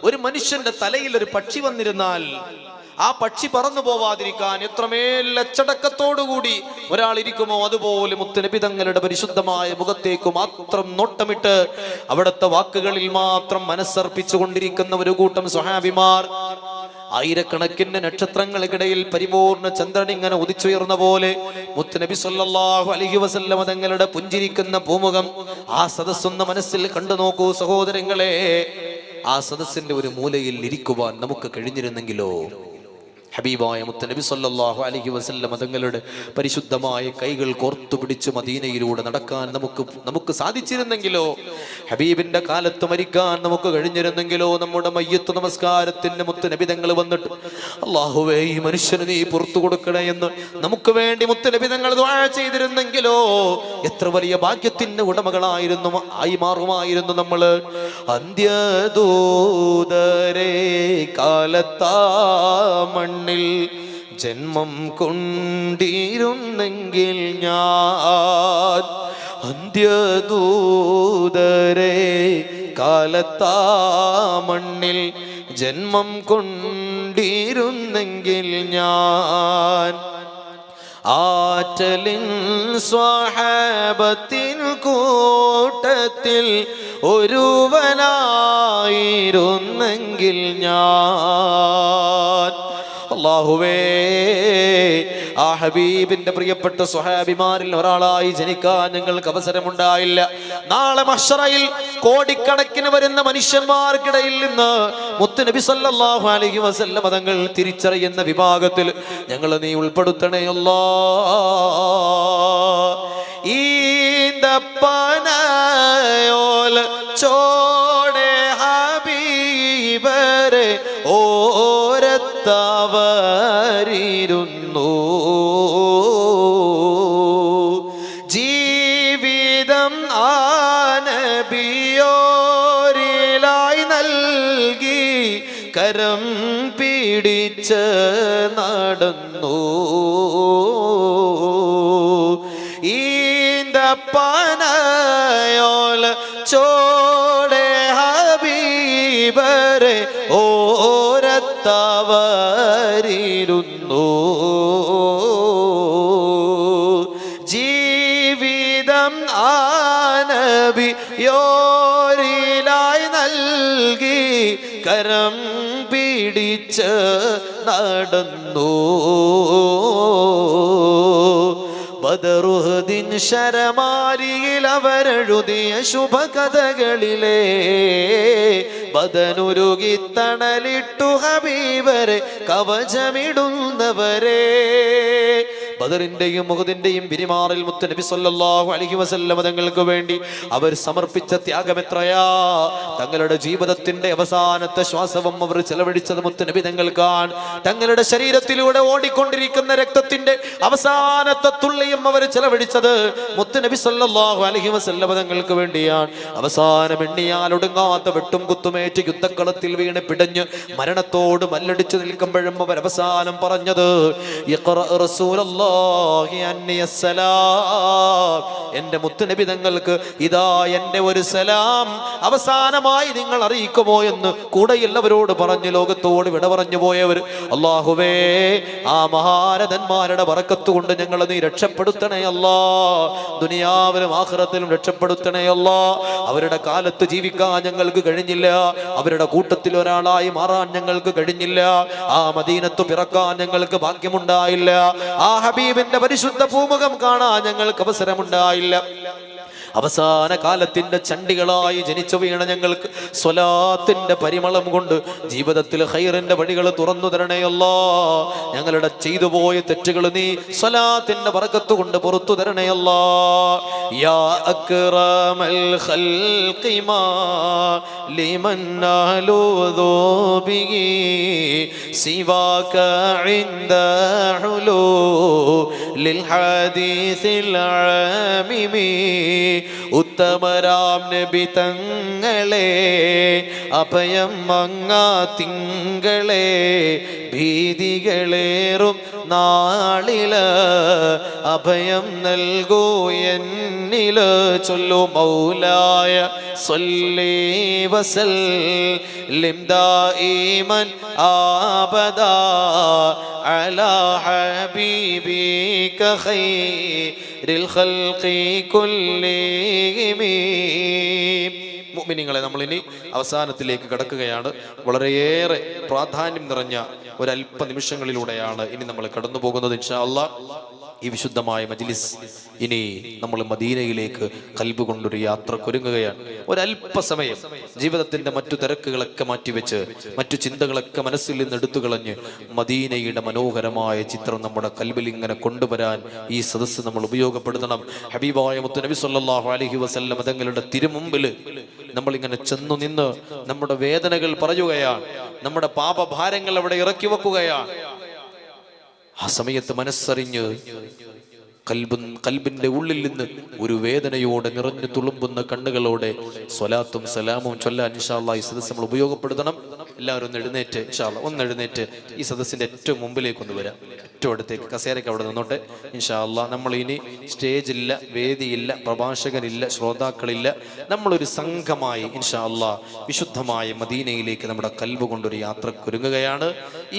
ഒരു മനുഷ്യന്റെ തലയിൽ ഒരു പക്ഷി വന്നിരുന്നാൽ ആ പക്ഷി പറന്നു പോവാതിരിക്കാൻ എത്രമേൽ അച്ചടക്കത്തോടുകൂടി ഒരാൾ ഇരിക്കുമോ അതുപോലെ മുത്തുനബി തങ്ങളുടെ പരിശുദ്ധമായ മുഖത്തേക്ക് മാത്രം നോട്ടമിട്ട് അവിടുത്തെ വാക്കുകളിൽ മാത്രം മനസ്സർപ്പിച്ചു കൊണ്ടിരിക്കുന്ന ഒരു കൂട്ടം സ്വഹാബിമാർ. ആയിരക്കണക്കിന് നക്ഷത്രങ്ങൾക്കിടയിൽ പരിപൂർണ ചന്ദ്രൻ ഇങ്ങനെ ഉദിച്ചുയർന്ന പോലെ മുത്തുനബി സല്ലല്ലാഹു അലൈഹി വസല്ലം തങ്ങളുടെ പുഞ്ചിരിക്കുന്ന പൂമുഖം ആ സദസ്സൊന്ന് മനസ്സിൽ കണ്ടു നോക്കൂ സഹോദരങ്ങളെ. ആ സദസ്സിന്റെ ഒരു മൂലയിൽ ഇരിക്കുവാൻ നമുക്ക് കഴിഞ്ഞിരുന്നെങ്കിലോ? ഹബീബായ മുത്തുനബി സല്ലല്ലാഹു അലൈഹി വസല്ലം തങ്ങളുടെ പരിശുദ്ധമായ കൈകൾ കോർത്തു പിടിച്ച് മദീനയിലൂടെ നടക്കാൻ നമുക്ക് സാധിച്ചിരുന്നെങ്കിലോ? ഹബീബിന്റെ കാലത്ത് മരിക്കാൻ നമുക്ക് കഴിഞ്ഞിരുന്നെങ്കിലോ? നമ്മുടെ മയ്യത്ത് നമസ്കാരത്തിന് മുത്തുനബി തങ്ങൾ വന്നിട്ട് അല്ലാഹുവേ ഈ മനുഷ്യന് നീ പുറത്തു കൊടുക്കണേ എന്ന് നമുക്ക് വേണ്ടി മുത്തുനബി തങ്ങൾ ദുആ ചെയ്തിരുന്നെങ്കിലോ? എത്ര വലിയ ഭാഗ്യത്തിന്റെ ഉടമകളായിരുന്നു ആയി മാറുമായിരുന്നു നമ്മൾ. അന്ത്യദൂതരേ കാലത്താ മണ്ണിൽ ജന്മം കൊണ്ടിരുന്നെങ്കിൽ ഞാൻ, അന്ത്യദൂതരേ കാലത്താ മണ്ണിൽ ജന്മം കൊണ്ടിരുന്നെങ്കിൽ കണ്ടിരുന്നെങ്കിൽ ഞാൻ ആറ്റലിൻ സ്വഹാബത്തിൻ കൂട്ടത്തിൽ ഒരുവനായിരുന്നെങ്കിൽ ഞാൻ. അല്ലാഹുവേ, ആ ഹബീബിന്റെ പ്രിയപ്പെട്ട സ്വഹാബിമാരിൽ ഒരാളായി ജനിക്കാൻ ഞങ്ങൾക്ക് അവസരമുണ്ടായില്ല. നാളെ മഹ്ശറയിൽ കോടിക്കണക്കിന് വരുന്ന മനുഷ്യന്മാർക്കിടയിൽ നിന്ന് മുത്ത് നബി സല്ലല്ലാഹു അലൈഹി വസല്ലം തങ്ങൾ തിരിച്ചറിയുന്ന വിഭാഗത്തിൽ ഞങ്ങൾ നീ ഉൾപ്പെടുത്തണേ അല്ലാഹ്. ഈന്തപ്പനയോല ചോടെ ഹബീബരെ ഓരത്തവരിരുന്നു. ജീവിതം ആനബിയോരിലായി നൽകി കരം പിടിച്ച് നടന്നു. ഈന്തപ്പനയോല ചോടെ ഹബീബരെ ഓരത്തവരിരുന്നു. ജീവിതം ആനബിയോരിലായി നൽകി കരം പിടിച്ച് നടന്നു. ബദറുഹദിൻ ശരമാരിയിൽ അവരെഴുതിയ ശുഭകഥകളിലെ ബദനുരുകി തണലിട്ടു ഹബീബരെ കവചമിടുന്നവരെ. ബദറിന്റെയും ഉഹദിന്റെയും പിരിമാറിൽ മുത്ത് നബി സല്ലല്ലാഹു അലൈഹി വസല്ലം തങ്ങൾക്ക് വേണ്ടി അവർ സമർപ്പിച്ച ത്യാഗം എത്രയാ! തങ്ങളുടെ ജീവിതത്തിന്റെ അവസാനത്തെ ശ്വാസവും അവർ ചെലവഴിച്ചത് മുത്ത് നബി തങ്ങൾക്കാണ്. തങ്ങളുടെ ശരീരത്തിലൂടെ ഓടിക്കൊണ്ടിരിക്കുന്ന രക്തത്തിന്റെ അവസാനത്തെ തുള്ളിയും അവർ ചെലവഴിച്ചത് മുത്ത് നബി സല്ലല്ലാഹു അലൈഹി വസല്ലം തങ്ങൾക്ക് വേണ്ടിയാണ്. അവസാനം എണ്ണിയാൽ ഒടുങ്ങാത്ത വെട്ടും കുത്തുമേറ്റ് യുദ്ധക്കളത്തിൽ വീണ് പിടഞ്ഞ് മരണത്തോട് മല്ലടിച്ചു നിൽക്കുമ്പോഴും അവർ അവസാനം പറഞ്ഞത് ഇഖ്റ റസൂലല്ലാഹ് എന്റെ മുത്തുനബി തങ്ങൾക്ക് ഇതാ എന്റെ ഒരു സലാം അവസാനമായി നിങ്ങൾ അറിയിക്കുമോ എന്ന് കൂടെയുള്ളവരോട് പറഞ്ഞു ലോകത്തോട് വിട പറഞ്ഞു പോയവർ. അല്ലാഹുവേ, ആ മഹാരഥന്മാരുടെ ബറക്കത്ത് കൊണ്ട് ഞങ്ങൾ നീ രക്ഷപ്പെടുത്തണേ അല്ലാ. ദുനിയാവിലും ആഖിറത്തിലും രക്ഷപ്പെടുത്തണേ അല്ലാ. അവരുടെ കാലത്ത് ജീവിക്കാൻ ഞങ്ങൾക്ക് കഴിഞ്ഞില്ല, അവരുടെ കൂട്ടത്തിൽ ഒരാളായി മാറാൻ ഞങ്ങൾക്ക് കഴിഞ്ഞില്ല, ആ മദീനത്ത് പിറക്കാൻ ഞങ്ങൾക്ക് ഭാഗ്യമുണ്ടായില്ല, ആ ഹബീബിന്റെ പരിശുദ്ധ പൂമുഖം കാണാൻ ഞങ്ങൾക്ക് അവസരമുണ്ടായില്ല. അവസാന കാലത്തിന്റെ ചണ്ടികളായി ജനിച്ചു വീണ ഞങ്ങൾക്ക് സ്വലാത്തിന്റെ പരിമളം കൊണ്ട് ജീവിതത്തിൽ ഖൈറിന്റെ വഴികൾ തുറന്നു തരണേ അല്ലാഹ്. ഞങ്ങളുടെ ചെയ്തുപോയ തെറ്റുകൾ നീ സ്വലാത്തിന്റെ ബറക്കത്ത് കൊണ്ട് പുറത്തു തരണേ അല്ലാഹ്. യാ അക്റമൽ ഖൽഖി മാ ലിമൻ അലൂദു ബിഹി സിവാക ഇൻദ ഹുലൂ ലിൽ ഹദീസിൽ ആമിമി. ഉത്തമരാം നബി തങ്ങളെ അഭയം മങ്ങാ തിങ്കളെ ഭീതികളേറും നാളില് അഭയം നൽകൂ എന്നില്. ചൊല്ലു മൗലായ സ്വല്ലി വസല്ലിം ദായിമൻ ആബദാ അലാ ഹബീബിക ഖൈറിൽ ഖൽഖി കുല്ലിഹിം. മുഅ്മിനീങ്ങളെ, നമ്മളിനി അവസാനത്തിലേക്ക് കടക്കുകയാണ്. വളരെയേറെ പ്രാധാന്യം നിറഞ്ഞ ഒരല്പ നിമിഷങ്ങളിലൂടെയാണ് ഇനി നമ്മൾ കടന്നു പോകുന്നത്. ഇൻഷാ അല്ലാഹ് ഈ വിശുദ്ധമായ മജ്ലിസ് ഇനി നമ്മൾ മദീനയിലേക്ക് ഖൽബ് കൊണ്ടൊരു യാത്രക്കൊരുങ്ങുകയാണ്. ഒരല്പസമയം ജീവിതത്തിന്റെ മറ്റു തിരക്കുകളൊക്കെ മാറ്റിവെച്ച് മറ്റു ചിന്തകളൊക്കെ മനസ്സിൽ നിന്ന് എടുത്തു കളഞ്ഞ് മദീനയുടെ മനോഹരമായ ചിത്രം നമ്മുടെ ഖൽബിൽ ഇങ്ങനെ കൊണ്ടുവരാൻ ഈ സദസ്സ് നമ്മൾ ഉപയോഗപ്പെടുത്തണം. ഹബീബായ മുത്ത് നബി സല്ലല്ലാഹു അലൈഹി വസല്ലം തങ്ങളുടെ തിരുമുമ്പിൽ നമ്മളിങ്ങനെ ചെന്നു നിന്ന് നമ്മുടെ വേദനകൾ പറയുകയാണ്, നമ്മുടെ പാപഭാരങ്ങൾ അവിടെ ഇറക്കി വെക്കുകയാണ്. ആ സമയത്ത് മനസ്സറിഞ്ഞ് കൽബിന്റെ ഉള്ളിൽ നിന്ന് ഒരു വേദനയോടെ നിറഞ്ഞു തുളുമ്പുന്ന കണ്ണുകളോടെ സ്വലാത്തും സലാമും ചൊല്ലാൻ ഇൻഷാ അല്ലാഹ് ഈ സദസ്സ് നമ്മൾ ഉപയോഗപ്പെടുത്തണം. എല്ലാവരും ഒന്ന് എഴുന്നേറ്റ് ഇൻഷാ അല്ലാഹ് ഒന്ന് എഴുന്നേറ്റ് ഈ സദസ്സിന്റെ ഏറ്റവും മുമ്പിലേക്ക് ഒന്ന് വരാം. ഏറ്റവും അടുത്തേക്ക് കസേരയ്ക്ക് അവിടെ നിന്നോട്ടെ. ഇൻഷാ അല്ലാഹ് നമ്മൾ ഇനി സ്റ്റേജില്ല, വേദിയില്ല, പ്രഭാഷകനില്ല, ശ്രോതാക്കളില്ല, നമ്മളൊരു സംഘമായി ഇൻഷാ അല്ലാഹ് വിശുദ്ധമായ മദീനയിലേക്ക് നമ്മുടെ ഖൽബ് കൊണ്ടൊരു യാത്രക്കൊരുങ്ങുകയാണ്.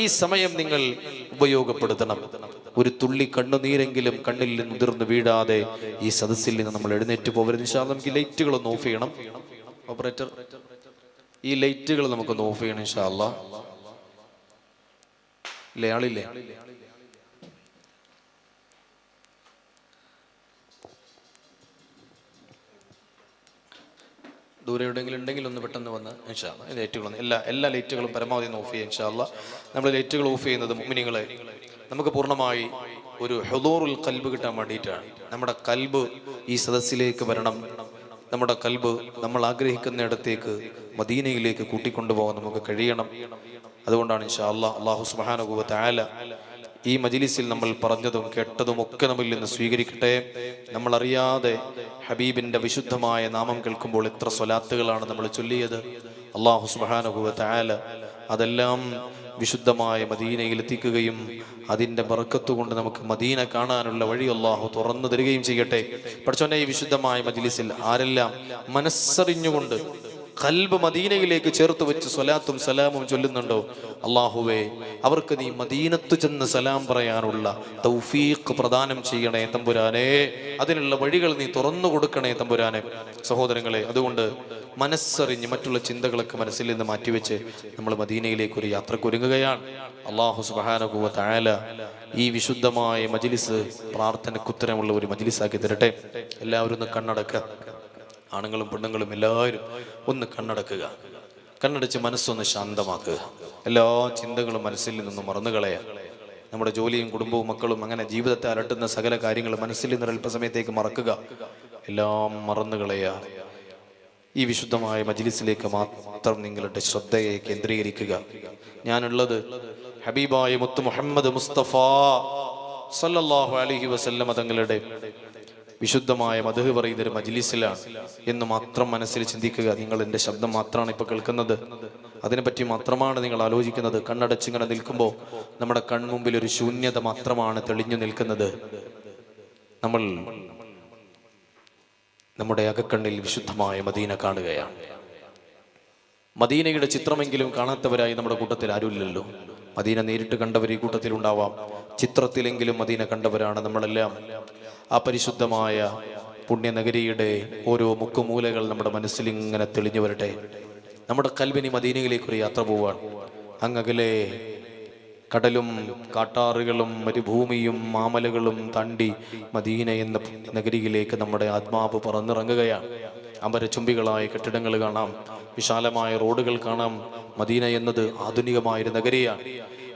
ഈ സമയം നിങ്ങൾ ഉപയോഗപ്പെടുത്തണം. ഒരു തുള്ളി കണ്ണുനീരെങ്കിലും കണ്ണിൽ നിന്ന് ഉതിർന്ന് വീഴാതെ ഈ സദസ്സിൽ നിന്ന് നമ്മൾ എഴുന്നേറ്റ് പോകരുത്. ഇൻഷാ അല്ലാഹ് നമുക്ക് ലൈറ്റുകളൊന്ന് ഓഫ് ചെയ്യണം. ഓപ്പറേറ്റർ, ഈ ലൈറ്റുകൾ നമുക്കൊന്ന് ഓഫ് ചെയ്യണം ഇൻഷാ അല്ലാഹ്. ഇല്ലേ, ആളില്ലേ? ദൂരെ എവിടെയെങ്കിലും ഉണ്ടെങ്കിൽ ഒന്ന് പെട്ടെന്ന് വന്ന് ഇൻഷാ അല്ലാഹ് ലൈറ്റുകളൊന്ന് എല്ലാ ലൈറ്റുകളും പരമാവധി ഒന്ന് ഓഫ് ചെയ്യുക ഇൻഷാ അല്ലാഹ്. നമ്മൾ ലൈറ്റുകൾ ഓഫ് ചെയ്യുന്നത് മുഅ്മിനീങ്ങളെ നമുക്ക് പൂർണ്ണമായി ഒരു ഹുദൂറുൽ ഖൽബ് കിട്ടാൻ വേണ്ടിയിട്ടാണ്. നമ്മുടെ കൽബ് ഈ സദസ്സിലേക്ക് വരണം. നമ്മുടെ കൽബ് നമ്മൾ ആഗ്രഹിക്കുന്നിടത്തേക്ക് മദീനയിലേക്ക് കൂട്ടിക്കൊണ്ടുപോകാൻ നമുക്ക് കഴിയണം. അതുകൊണ്ടാണ് ഇൻഷാ അല്ലാഹ് അല്ലാഹു സുബ്ഹാനഹു വ തആല ഈ മജ്ലിസിൽ നമ്മൾ പറഞ്ഞതും കേട്ടതും ഒക്കെ നമ്മിൽ നിന്ന് സ്വീകരിക്കട്ടെ. നമ്മൾ അറിയാതെ ഹബീബിന്റെ വിശുദ്ധമായ നാമം കേൾക്കുമ്പോൾ എത്ര സ്വലാത്തുകളാണ് നമ്മൾ ചൊല്ലിയത്. അല്ലാഹു സുബ്ഹാനഹു വ തആല അതെല്ലാം വിശുദ്ധമായ മദീനയിൽ എത്തിക്കുകയും അതിൻ്റെ ബർക്കത്ത് കൊണ്ട് നമുക്ക് മദീന കാണാനുള്ള വഴി അല്ലാഹു തുറന്നു തരികയും ചെയ്യട്ടെ. പഠിച്ചോനെ, ഈ വിശുദ്ധമായ മജ്ലിസിൽ ആരെല്ലാം മനസ്സറിഞ്ഞുകൊണ്ട് ഖൽബ് മദീനയിലേക്ക് ചേർത്ത് വെച്ച് സ്വലാത്തും സലാമും ചൊല്ലുന്നുണ്ടോ, അല്ലാഹുവേ അവർക്ക് നീ മദീനത്ത് ചെന്ന് സലാം പറയാനുള്ള തൗഫീഖ് പ്രദാനം ചെയ്യണേ തമ്പുരാനെ. അതിനുള്ള വഴികൾ നീ തുറന്നു കൊടുക്കണേ തമ്പുരാനെ. സഹോദരങ്ങളെ, അതുകൊണ്ട് മനസ്സറിഞ്ഞ് മറ്റുള്ള ചിന്തകളൊക്കെ മനസ്സിൽ നിന്ന് മാറ്റിവെച്ച് നമ്മൾ മദീനയിലേക്ക് ഒരു യാത്രക്കൊരുങ്ങുകയാണ്. അല്ലാഹു സുബ്ഹാനഹു വ തആല ഈ വിശുദ്ധമായ മജ്ലിസ് പ്രാർത്ഥനക്കുത്തരമുള്ള ഒരു മജ്ലിസാക്കി തരട്ടെ. എല്ലാവരും ഒന്ന് കണ്ണടക്കുക. ആണുങ്ങളും പെണ്ണുങ്ങളും എല്ലാവരും ഒന്ന് കണ്ണടക്കുക. കണ്ണടച്ച് മനസ്സൊന്ന് ശാന്തമാക്കുക. എല്ലാ ചിന്തകളും മനസ്സിൽ നിന്നും മറന്നുകളയാ. നമ്മുടെ ജോലിയും കുടുംബവും മക്കളും അങ്ങനെ ജീവിതത്തെ അലട്ടുന്ന സകല കാര്യങ്ങൾ മനസ്സിൽ നിന്ന് അല്പസമയത്തേക്ക് മറക്കുക. എല്ലാം മറന്നുകളയാ. ഈ വിശുദ്ധമായ മജ്ലിസിലേക്ക് മാത്രം നിങ്ങളുടെ ശ്രദ്ധയെ കേന്ദ്രീകരിക്കുക. ഞാനുള്ളത് ഹബീബായ മുത്ത് മുഹമ്മദ് മുസ്തഫ സല്ലല്ലാഹു അലൈഹി വസല്ലം തങ്ങളുടെ വിശുദ്ധമായ മദ്ഹ് പറയുന്ന ഒരു മജ്ലിസിലാണ് എന്ന് മാത്രം മനസ്സിൽ ചിന്തിക്കുക. നിങ്ങൾ എൻ്റെ ശബ്ദം മാത്രമാണ് ഇപ്പോൾ കേൾക്കുന്നത്, അതിനെപ്പറ്റി മാത്രമാണ് നിങ്ങൾ ആലോചിക്കുന്നത്. കണ്ണടച്ചിങ്ങനെ നിൽക്കുമ്പോൾ നമ്മുടെ കൺമുമ്പിൽ ഒരു ശൂന്യത മാത്രമാണ് തെളിഞ്ഞു നിൽക്കുന്നത്. നമ്മൾ നമ്മുടെ അകക്കണ്ണിൽ വിശുദ്ധമായ മദീന കാണുകയാണ്. മദീനയുടെ ചിത്രമെങ്കിലും കാണാത്തവരായി നമ്മുടെ കൂട്ടത്തിൽ ആരുമില്ലല്ലോ. മദീന നേരിട്ട് കണ്ടവർ ഈ കൂട്ടത്തിലുണ്ടാവാം, ചിത്രത്തിലെങ്കിലും മദീന കണ്ടവരാണ് നമ്മളെല്ലാം. ആ പരിശുദ്ധമായ പുണ്യനഗരിയുടെ ഓരോ മുക്കുമൂലകൾ നമ്മുടെ മനസ്സിൽ ഇങ്ങനെ തെളിഞ്ഞു വരട്ടെ. നമ്മുടെ കൽബിനി മദീനയിലേക്കൊരു യാത്ര പോവാണ്. അങ്ങകലെ കടലും കാട്ടാറുകളും മരുഭൂമിയും മാമലകളും താണ്ടി മദീന എന്ന നഗരിയിലേക്ക് നമ്മുടെ ആത്മാവ് പറന്നിറങ്ങുകയാണ്. അമരചുംബികളായ കെട്ടിടങ്ങൾ കാണാം, വിശാലമായ റോഡുകൾ കാണാം. മദീന എന്നത് ആധുനികമായൊരു നഗരിയാണ്.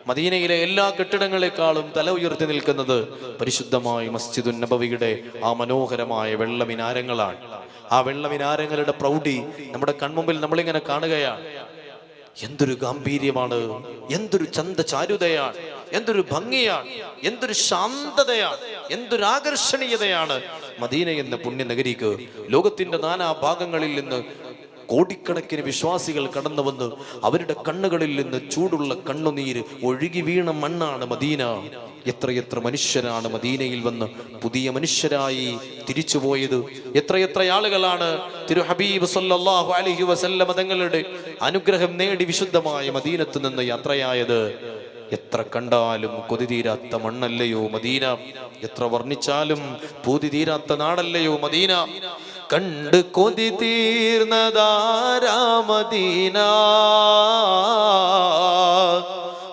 മദീനയിലെ എല്ലാ കെട്ടിടങ്ങളെക്കാളും തല ഉയർത്തി നിൽക്കുന്നത് പരിശുദ്ധമായ മസ്ജിദുൻ നബവിയുടെ ആ മനോഹരമായ വെള്ള മിനാരങ്ങളാണ്. ആ വെള്ള മിനാരങ്ങളുടെ പ്രൗഢി നമ്മുടെ കൺമുമ്പിൽ നമ്മളിങ്ങനെ കാണുകയാണ്. എന്തൊരു ഗാംഭീര്യമാണ്, എന്തൊരു ചാരുതയാണ്, എന്തൊരു ഭംഗിയാണ്, എന്തൊരു ശാന്തതയാണ്, എന്തൊരു ആകർഷണീയതയാണ് മദീന എന്ന പുണ്യനഗരിക്ക്. ലോകത്തിന്റെ നാനാ ഭാഗങ്ങളിൽ നിന്ന് കോടിക്കണക്കിന് വിശ്വാസികൾ കടന്നു വന്ന് അവരുടെ കണ്ണുകളിൽ നിന്ന് ചൂടുള്ള കണ്ണുനീര് ഒഴുകി വീണ മണ്ണാണ് മദീന. എത്രയെത്ര മനുഷ്യരാണ് മദീനയിൽ വന്ന് പുതിയ മനുഷ്യരായി തിരിച്ചുപോയത്. എത്രയെത്ര ആളുകളാണ് തിരു ഹബീബ് സല്ലല്ലാഹു അലൈഹി വസല്ലം തങ്ങളുടെ അനുഗ്രഹം നേടി വിശുദ്ധമായ മദീനത്ത് നിന്ന് യാത്രയായത്. എത്ര കണ്ടാലും കൊതി തീരാത്ത മണ്ണല്ലയോ മദീന, എത്ര വർണ്ണിച്ചാലും പൂതി തീരാത്ത നാടല്ലയോ മദീന. കണ്ട് കൊതി തീർന്നതാരാ മദീന,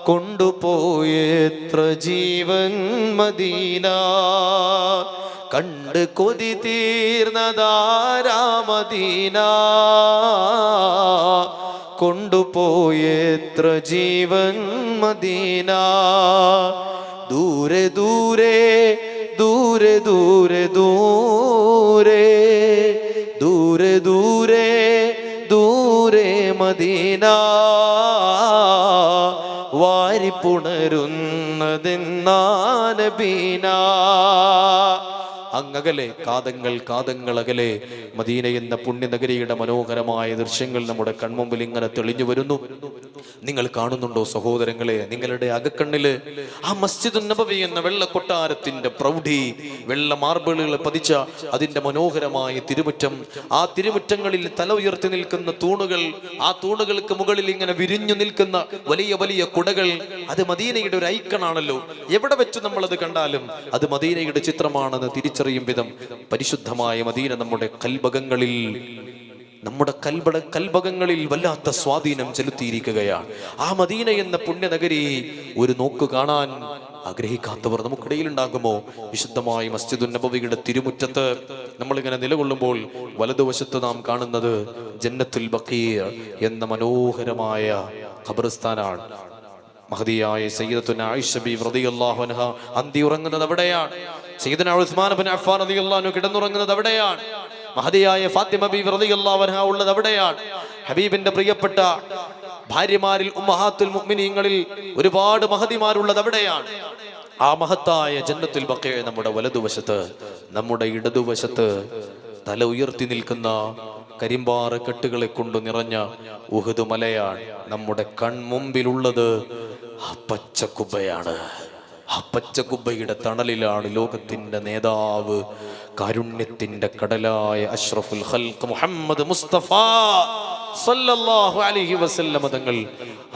കൊണ്ടുപോയെത്ര ജീവൻ മദീന. കണ്ട് കൊതി തീർന്നതാരാ മദീന, കൊണ്ടുപോയെത്ര ജീവൻ മദീന. ദൂരെ ദൂരെ ദൂരെ ദൂരെ ദൂരെ ദൂരെ ദൂരെ ദൂരെ മദീന. വാരിപ്പുണരുന്നതെന്നാ നബീന. അങ്ങകലെ കാതങ്ങൾ അകലെ മദീന എന്ന പുണ്യനഗരിയുടെ മനോഹരമായ ദൃശ്യങ്ങൾ നമ്മുടെ കൺമുമ്പിൽ ഇങ്ങനെ തെളിഞ്ഞു വരുന്നു. നിങ്ങൾ കാണുന്നുണ്ടോ സഹോദരങ്ങളെ? നിങ്ങളുടെ അകക്കണ്ണില് ആ മസ്ജിദുൻ നബവി എന്ന വെള്ള കൊട്ടാരത്തിന്റെ പ്രൗഢി, വെള്ള മാർബിളുകൾ പതിച്ച അതിന്റെ മനോഹരമായ തിരുമുറ്റം, ആ തിരുമുറ്റങ്ങളിൽ തല ഉയർത്തി നിൽക്കുന്ന തൂണുകൾ, ആ തൂണുകൾക്ക് മുകളിൽ ഇങ്ങനെ വിരിഞ്ഞു നിൽക്കുന്ന വലിയ വലിയ കുടകൾ, അത് മദീനയുടെ ഒരു ഐക്കണാണല്ലോ. എവിടെ വെച്ച് നമ്മളത് കണ്ടാലും അത് മദീനയുടെ ചിത്രമാണെന്ന് തിരിച്ചറിയും വിധം പരിശുദ്ധമായ മദീന നമ്മുടെ കൽബകങ്ങളിൽ വല്ലാത്ത സ്വാധീനം ചെലുത്തിയിരിക്കുകയാണ്. ആ മദീന എന്ന പുണ്യനഗരി ഒരു നോക്ക് കാണാൻ ആഗ്രഹിക്കാത്തവർ നമുക്കിടയിൽ ഉണ്ടാകുമോ? വിശുദ്ധമായ മസ്ജിദുൻ നബവിയുടെ തിരുമുറ്റത്ത് നമ്മളിങ്ങനെ നിലകൊള്ളുമ്പോൾ വലതുവശത്ത് നാം കാണുന്നത് ജന്നത്തുൽ ബഖീഅ എന്ന മനോഹരമായ ഖബർസ്ഥാനാണ്. മഹദിയായ സയ്യിദത്തുന ആയിഷ ബീവി റളിയല്ലാഹു അൻഹ അന്തി ഉറങ്ങുന്നത് അവിടെയാണ്. സയ്യിദുന ഉസ്മാൻ ഇബ്നു അഫ്ഫാൻ റളിയല്ലാഹു അൻഹു കിടന്നുറങ്ങുന്നത് അവിടെയാണ്. മഹദിയായ ഫാത്തിമ ബീവി റളിയല്ലാഹു അൻഹ ഉള്ളത് അവിടെയാണ്. ഹബീബിന്റെ പ്രിയപ്പെട്ട ഭാര്യമാരിൽ ഉമ്മഹാത്തുൽ മുഅ്മിനീങ്ങളിൽ ഒരുപാട് മഹദിമാരുള്ളത് അവിടെയാണ്. ആ മഹത്തായ ജന്നത്തുൽ ബഖീഅ നമ്മുടെ വലതുവശത്ത്, നമ്മുടെ ഇടതുവശത്ത് തല ഉയർത്തി നിൽക്കുന്ന കരിമ്പാറ കെട്ടുകളെ കൊണ്ട് നിറഞ്ഞ ഉഹദ് മലയാണ്. നമ്മുടെ കൺമുമ്പിലുള്ളത് ആ പച്ചക്കുബ്ബയാണ്. ആ പച്ചക്കുബ്ബയുടെ തണലിലാണ് ലോകത്തിന്റെ നേതാവ്, കാരുണ്യത്തിന്റെ കടലായ അഷ്റഫുൽ ഖൽഖ് മുഹമ്മദ് മുസ്തഫ സല്ലല്ലാഹു അലൈഹി വസല്ലം തങ്ങൾ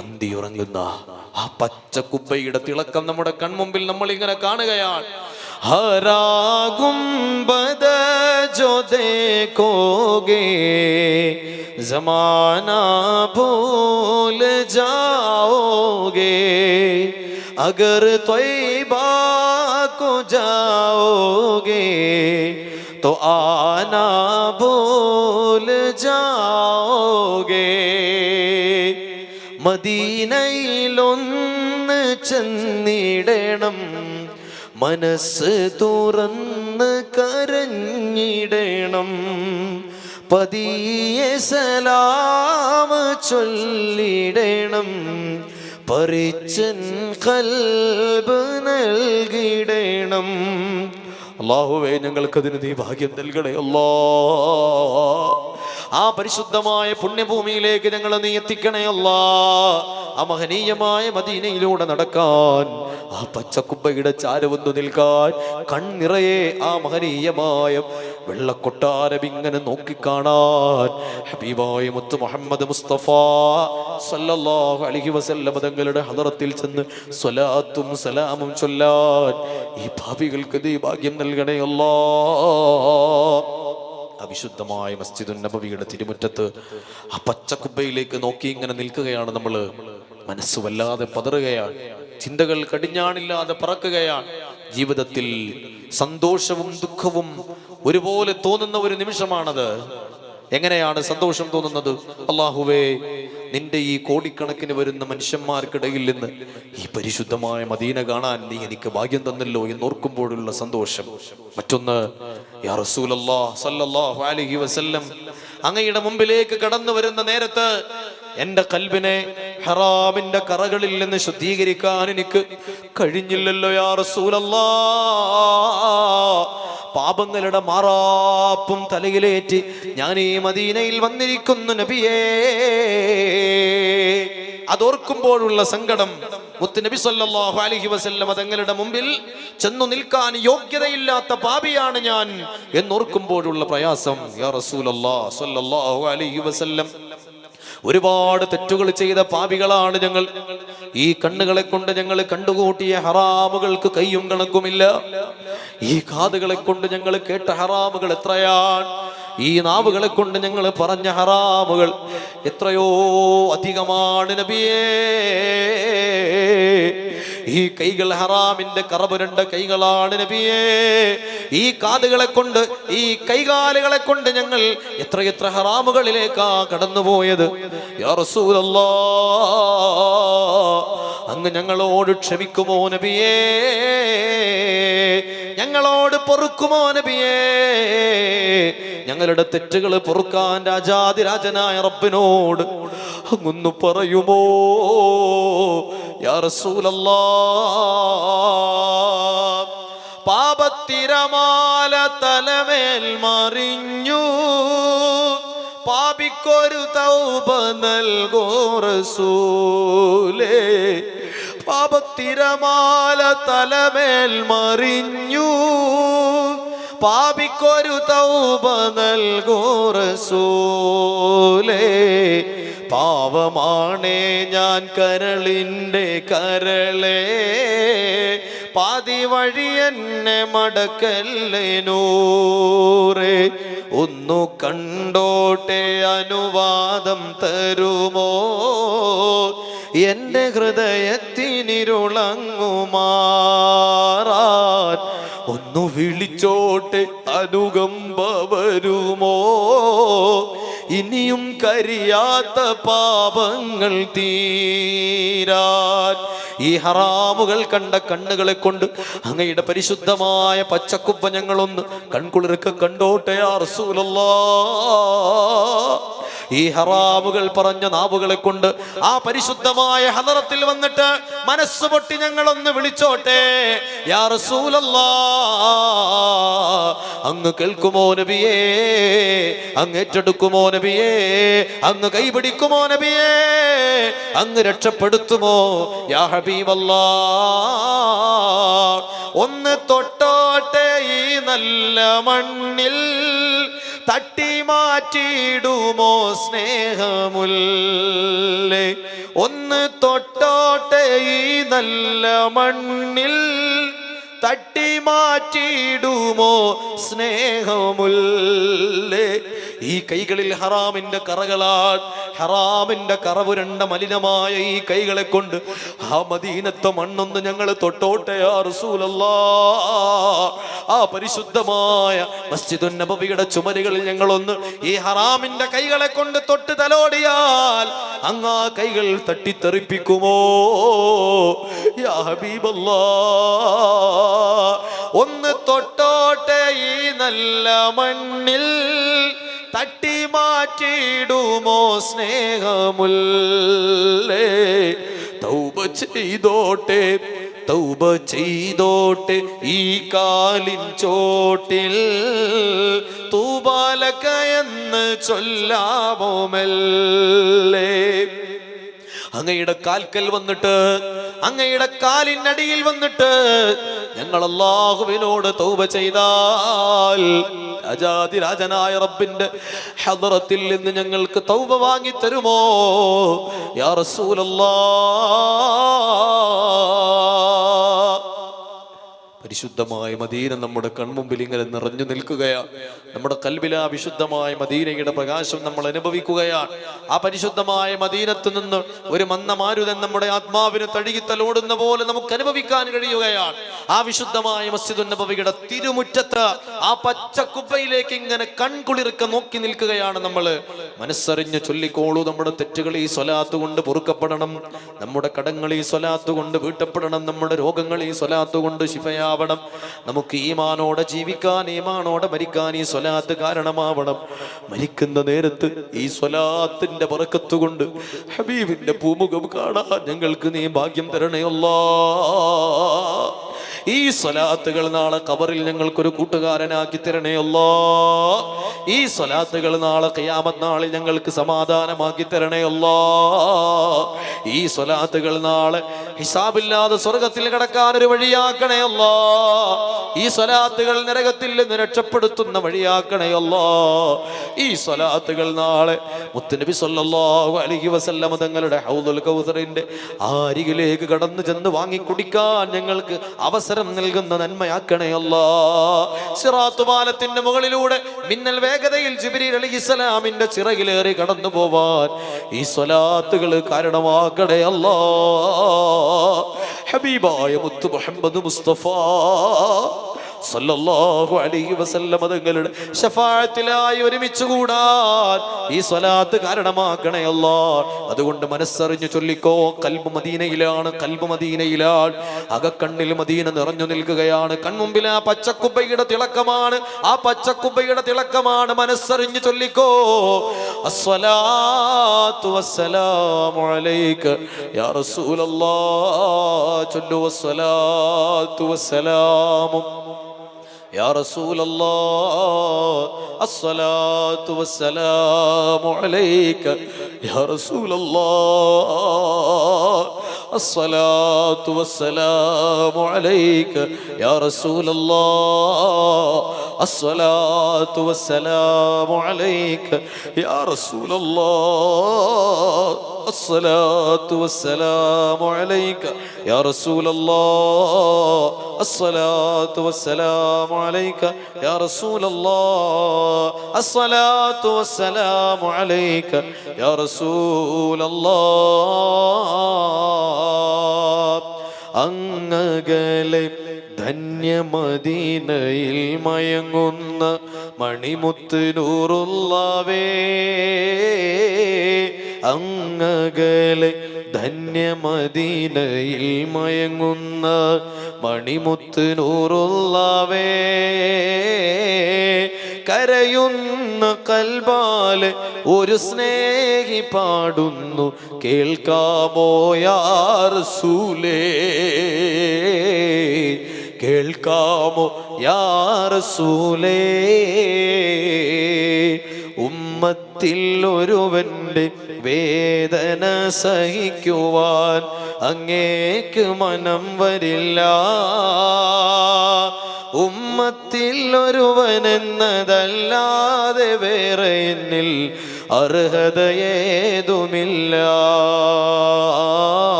അന്തിയുറങ്ങുന്ന ആ പച്ചക്കുബ്ബയുടെ തിളക്കം നമ്മുടെ കൺമുമ്പിൽ നമ്മൾ ഇങ്ങനെ കാണുകയാണ്. हरा गुंबद जो देखोगे जमाना भूल जाओगे, अगर तौबा को जाओगे तो आना भूल जाओगे. മദീനയിലൊന്ന് ചെന്നിടണം, മനസ്സ് തുറന്ന് കരഞ്ഞിടണം, പതിയെ സലാം ചൊല്ലിടണം, പരിച്ചൻ ഖൽബ് നൽകിടണം. അല്ലാഹുവേ, ഞങ്ങൾക്കതിന് നീ ഭാഗ്യം നൽകണേ അല്ലാഹ്. ആ പരിശുദ്ധമായ പുണ്യഭൂമിയിലേക്ക് ഞങ്ങൾ നീ എത്തിക്കണേ അല്ലാഹ്. ആ മഹനീയമായ മദീനയിലൂടെ നടക്കാൻ, ആ പച്ചക്കുബ്ബയുടെ ചാരവന്നു നിൽക്കാൻ, കണ്ണിറയെ ആ മഹനീയമായ വെള്ളക്കൊട്ടാരം ഇങ്ങനെ നോക്കിക്കാണാൻ ഹബീബായ മുത്ത് മുഹമ്മദ് മുസ്തഫ സല്ലല്ലാഹു അലൈഹി വസല്ലം തങ്ങളുടെ ഹദറത്തിൽ ചെന്ന് സ്വലാത്തും സലാമും ചൊല്ലാൻ ഈ ഭാവികൾക്ക് നീ ഭാഗ്യം നൽകണേ അല്ലാഹ്. അവിശുദ്ധമായ മസ്ജിദുൻ നബവിയുടെ തിരുമുറ്റത്ത് ആ പച്ചക്കുബ്ബയിലേക്ക് നോക്കി ഇങ്ങനെ നിൽക്കുകയാണ് നമ്മൾ. മനസ്സ് വല്ലാതെ പതറുകയാണ്, ചിന്തകൾ കടിഞ്ഞാണില്ലാതെ പറക്കുകയാണ്. ജീവിതത്തിൽ സന്തോഷവും ദുഃഖവും ഒരുപോലെ തോന്നുന്ന ഒരു നിമിഷമാണത്. എങ്ങനെയാണ് സന്തോഷം തോന്നുന്നത്? അല്ലാഹുവേ, നിന്റെ ഈ കോടിക്കണക്കിന് വരുന്ന മനുഷ്യന്മാർക്കിടയിൽ നിന്ന് ഈ പരിശുദ്ധമായ മദീന കാണാൻ നീ എനിക്ക് ഭാഗ്യം തന്നല്ലോ എന്നോർക്കുമ്പോഴുള്ള സന്തോഷം. മറ്റൊന്ന്, യാ റസൂലല്ലാഹ് സല്ലല്ലാഹു അലൈഹി വസല്ലം അങ്ങയുടെ മുമ്പിലേക്ക് കടന്നു വരുന്ന നേരത്ത് എന്റെ കൽബിനെ ഹറാമിന്റെ കറകളിൽ നിന്ന് ശുദ്ധീകരിക്കാൻ എനിക്ക് കഴിഞ്ഞില്ലല്ലോ യാ റസൂലല്ലാഹ്. പാപങ്ങളുടെ മാറാപ്പും തലയിലേറ്റ് ഞാൻ ഈ മദീനയിൽ വന്നിരിക്കുന്നു നബിയേ. അതോർക്കുമ്പോഴുള്ള സങ്കടം, മുത്ത് നബി സല്ലല്ലാഹു അലൈഹി വസല്ലം തങ്ങളുടെ മുമ്പിൽ ചെന്നു നിൽക്കാൻ യോഗ്യതയില്ലാത്ത പാപിയാണ് ഞാൻ എന്നോർക്കുമ്പോഴുള്ള പ്രയാസം. യാ റസൂലല്ലാഹ് സല്ലല്ലാഹു അലൈഹി വസല്ലം, ഒരുപാട് തെറ്റുകൾ ചെയ്ത പാപികളാണ് ഞങ്ങൾ. ഈ കണ്ണുകളെ കൊണ്ട് ഞങ്ങൾ കണ്ടുകൂട്ടിയ ഹറാമുകൾക്ക് കയ്യും കണക്കുമില്ല. ഈ കാതുകളെ കൊണ്ട് ഞങ്ങൾ കേട്ട ഹറാമുകൾ എത്രയാണ്. ഈ നാവുകളെ കൊണ്ട് ഞങ്ങൾ പറഞ്ഞ ഹറാമുകൾ എത്രയോ അധികമാണ് നബിയേ. ഈ കൈകൾ ഹറാമിന്റെ കറപുരണ്ട കൈകളാണ് നബിയേ. ഈ കാതുകളെ കൊണ്ട്, ഈ കൈകാലുകളെ കൊണ്ട് ഞങ്ങൾ എത്രയെത്ര ഹറാമുകളിലേക്കാ കടന്നുപോയത്. യാ റസൂലല്ലാഹ്, അങ്ങ് ഞങ്ങളോട് ക്ഷമിക്കുമോ നബിയേ? ഞങ്ങളോട് പൊറുക്കുമോ നബിയേ? ഞങ്ങളുടെ തെറ്റുകൾ പൊറുക്കാൻ രാജാതിരാജനായ റബ്ബിനോട് അങ്ങൊന്ന് പറയുമോ യാ റസൂലല്ലാഹ്? പാപത്തിരമാല തിരമാല തലമേൽ മറിഞ്ഞു, പാപിക്കൊരു തൗബ നൽകോ റസൂലേ. പാപത്തിരമാല തലമേൽ മറിഞ്ഞു, പാപിക്കൊരു തൗബ നൽകോ റസൂലേ. പാവമാണേ ഞാൻ കരളിൻ്റെ കരളേ, പാതി വഴി എന്നെ മടക്കല്ലേ നൂറേ. ഒന്നു കണ്ടോട്ടെ അനുവാദം തരുമോ, എൻ്റെ ഹൃദയത്തിനിരുളങ്ങുമാറാൻ. ഒന്നു വിളിച്ചോട്ടെ അനുകമ്പ വരുമോ, ഇനിയും കരിയാത്ത പാപങ്ങൾ തീരാൻ. ഈ ഹറാമുകൾ കണ്ട കണ്ണുകളെ കൊണ്ട് അങ്ങയുടെ പരിശുദ്ധമായ പച്ചക്കുപ്പ ഞങ്ങളൊന്ന് കൺകുളിർക്കെ കണ്ടോട്ടെ യാ റസൂലല്ലാഹ്. ഈ ഹറാമുകൾ പറഞ്ഞ നാവുകളെ കൊണ്ട് ആ പരിശുദ്ധമായ ഹദറത്തിൽ വന്നിട്ട് മനസ്സ് പൊട്ടി ഞങ്ങളൊന്ന് വിളിച്ചോട്ടെ യാ റസൂലല്ലാഹ്. അങ്ങ് കേൾക്കുമോ നബിയേ, അങ്ങ് ഏറ്റെടുക്കുമോ നബിയേ, അങ്ങ് കൈപിടിക്കുമോ നബിയേ, അങ്ങ് രക്ഷപ്പെടുത്തുമോ യാ ഹബീബല്ലാഹ്. ഒന്ന് തൊട്ടോട്ടെ ഈ നല്ല മണ്ണിൽ, തട്ടി മാറ്റിയിടുമോ സ്നേഹമുല്ലേ. ഒന്ന് തൊട്ടോട്ടെ ഈ നല്ല മണ്ണിൽ, തട്ടി മാറ്റിയിടുമോ സ്നേഹമുല്ലേ. ഈ കൈകളിൽ ഹറാമിന്റെ കറകളാൽ, ഹറാമിന്റെ കറപുരണ്ട മലിനമായ ഈ കൈകളെ കൊണ്ട് ആ മദീനത്തെ മണ്ണൊന്ന് ഞങ്ങൾ തൊട്ടോട്ടെ യാ റസൂലല്ലാഹ്. ആ പരിശുദ്ധമായ മസ്ജിദുൻ നബവിയുടെ ചുമരുകളിൽ ഞങ്ങളൊന്ന് ഈ ഹറാമിന്റെ കൈകളെ കൊണ്ട് തൊട്ട് തലോടിയാൽ അങ്ങ് ആ കൈകൾ തട്ടിത്തെറിപ്പിക്കുമോ യാ ഹബീബല്ലാഹ്. ഒന്ന് തൊട്ടോട്ടെ ഈ നല്ല മണ്ണിൽ, തട്ടി മാറ്റിയിടുമോ സ്നേഹമുല്ലേ. തൗബ ചെയ്തോട്ടെ, തൗബ ചെയ്തോട്ടെ ഈ കാലിൻ ചോട്ടിൽ, തൂബാലക എന്ന് ചൊല്ലാമോ മെല്ലെ. അങ്ങയുടെ കാൽക്കൽ വന്നിട്ട്, അങ്ങയുടെ കാലിനടിയിൽ വന്നിട്ട് ഞങ്ങൾ അല്ലാഹുവിനോട് തൗബ ചെയ്താൽ രാജാതിരാജനായ റബ്ബിന്റെ ഹദറത്തിൽ നിന്ന് ഞങ്ങൾക്ക് തൗബ വാങ്ങി തരുമോ യാ റസൂലല്ലാഹ്. പരിശുദ്ധമായ മദീന നമ്മുടെ കൺമുമ്പിൽ ഇങ്ങനെ നിറഞ്ഞു നിൽക്കുകയാണ്. നമ്മുടെ കൽബിൽ ആ വിശുദ്ധമായ മദീനയുടെ പ്രകാശം നമ്മൾ അനുഭവിക്കുകയാണ്. ആ പരിശുദ്ധമായ മദീനത്ത് നിന്ന് ഒരു മന്ദമാരുതൻ നമ്മുടെ ആത്മാവിന് തഴുകിത്തലോടുന്ന പോലെ നമുക്ക് അനുഭവിക്കാൻ കഴിയുകയാണ്. ആ വിശുദ്ധമായ മസ്ജിദുൻ നബവിയുടെ തിരുമുറ്റത്ത് ആ പച്ചക്കുപ്പയിലേക്ക് ഇങ്ങനെ കൺകുളിർക്ക നോക്കി നിൽക്കുകയാണ് നമ്മൾ. മനസ്സറിഞ്ഞ് ചൊല്ലിക്കോളൂ. നമ്മുടെ തെറ്റുകൾ ഈ സ്വലാത്ത് കൊണ്ട് പൊറുക്കപ്പെടണം, നമ്മുടെ കടങ്ങൾ ഈ സ്വലാത്ത് കൊണ്ട് വീട്ടപ്പെടണം, നമ്മുടെ രോഗങ്ങൾ ഈ സ്വലാത്ത് കൊണ്ട് ശിഫയാവണം. നമുക്ക് ഈമാനോടെ ജീവിക്കാൻ, ഈമാനോടെ മരിക്കാൻ ഈ സ്വലാത്ത് കാരണമാവണം. മരിക്കുന്ന നേരത്ത് ഈ സ്വലാത്തിന്റെ ബറക്കത്ത് കൊണ്ട് ഹബീബിന്റെ പൂമുഖം കാണാൻ ഞങ്ങൾക്ക് നീ ഭാഗ്യം തരണേ അല്ലാഹ്. ഈ സ്വലാത്തുകൾ നാളെ ഖബറിൽ ഞങ്ങൾക്കൊരു കൂട്ടുകാരനാക്കി തരണേ അല്ലാഹ്. ഈ സ്വലാത്തുകൾ നാളെ ഖിയാമത്ത് നാളിൽ ഞങ്ങൾക്ക് സമാധാനമാക്കി തരണേ അല്ലാഹ്. ഈ സ്വലാത്തുകൾ നാളെ ഹിസാബില്ലാതെ സ്വർഗത്തിൽ കടക്കാൻ ഒരു വഴിയാക്കണേ അല്ലാഹ്. ഈ സ്വലാത്തുകൾ നരകത്തിൽ നിന്ന് രക്ഷപ്പെടുത്തുന്ന വഴിയാക്കണേ അല്ലാഹ്. ഈ സ്വലാത്തുകൾ നാളെ മുത്തുനബി സല്ലല്ലാഹു അലൈഹി വസല്ലം തങ്ങളുടെ ഹൗദുൽ കൗസറിന്റെ അരികിലേക്ക് കടന്നു ചെന്ന് വാങ്ങി കുടിക്കാൻ ഞങ്ങൾക്ക് അവസരം നൽകുന്ന നന്മയാക്കണേ അല്ലാഹ്. സിറാത്ത് പാലത്തിന്റെ മുകളിലൂടെ മിന്നൽ വേഗതയിൽ ജിബ്രീൽ അലൈഹിസ്സലാമിന്റെ ചിറകിലേറി കടന്നു പോവാൻ ഈ സ്വലാത്തുകൾ കാരണമാക്കണേ അല്ലാഹ്. ഹബീബായ മുത്ത് മുഹമ്മദ് മുസ്തഫ സല്ലല്ലാഹു അലൈഹി വസല്ലം തങ്ങളുടെ ശഫാഅത്തിലായി ഒരുമിച്ച് കൂടാൻ ഈ സ്വലാത്ത് കാരണമാക്കണേ അല്ലാഹ്. അതുകൊണ്ട് മനസ്സറിഞ്ഞു ചൊല്ലിക്കോ. കൽബ് മദീനയിലാണ്, കൽബ് മദീനയിലാണ്. അകക്കണ്ണിൽ മദീന നിറഞ്ഞു നിൽക്കുകയാണ്. കൺമുമ്പിൽ ആ പച്ചക്കുബയുടെ തിളക്കമാണ്, ആ പച്ചക്കുബയുടെ തിളക്കമാണ്. മനസ്സറിഞ്ഞു ചൊല്ലിക്കോ. അസ്സലാത്തു വസ്സലാമു അലൈക യാ റസൂലല്ലാഹ്. ചൊല്ലു അസ്സലാത്തു വസ്സലാമു യാ റസൂലല്ലാഹ് അസ്സലാത്തു വസ്സലാമു അലൈക യാ റസൂലല്ലാഹ് അസ്സലാത്തു വസ്സലാമു അലൈക യാ റസൂലല്ലാഹ് അസ്സലാത്തു വസ്സലാമു അലൈക യാ റസൂലല്ലാഹ് അസ്സലാത്തു വസ്സലാമു അലൈക യാ റസൂലല്ലാഹ് അസ്സലാത്തു വസ്സലാമു അലൈക യാ റസൂലല്ലാഹ് അസ്സലാത്തു വസ്സലാമു അലൈക യാ റസൂലല്ലാഹ്. അങ്ങകലെ ധന്യമദീനയിൽ മയങ്ങുന്ന മണിമുത്ത് നൂറുള്ളവേ, അങ്ങകലെ ധന്യമദീനയിൽ മയങ്ങുന്ന മണിമുത്ത് നൂറുള്ളവേ, കരയുന്ന കൽബാലെ ഒരു സ്നേഹി പാടുന്നു കേൾക്കാമോ യാ റസൂലേ, കേൾക്കാമോ യാ റസൂലേ. ഉമ്മത്തിൽ ഒരുവന്റെ വേദന സഹിക്കുവാൻ അങ്ങേക്ക് മനം വരില്ല. ഉമ്മത്തിൽ ഒരുവനെന്നതല്ലാതെ വേറെ എന്നിൽ അർഹതയേതുമില്ല,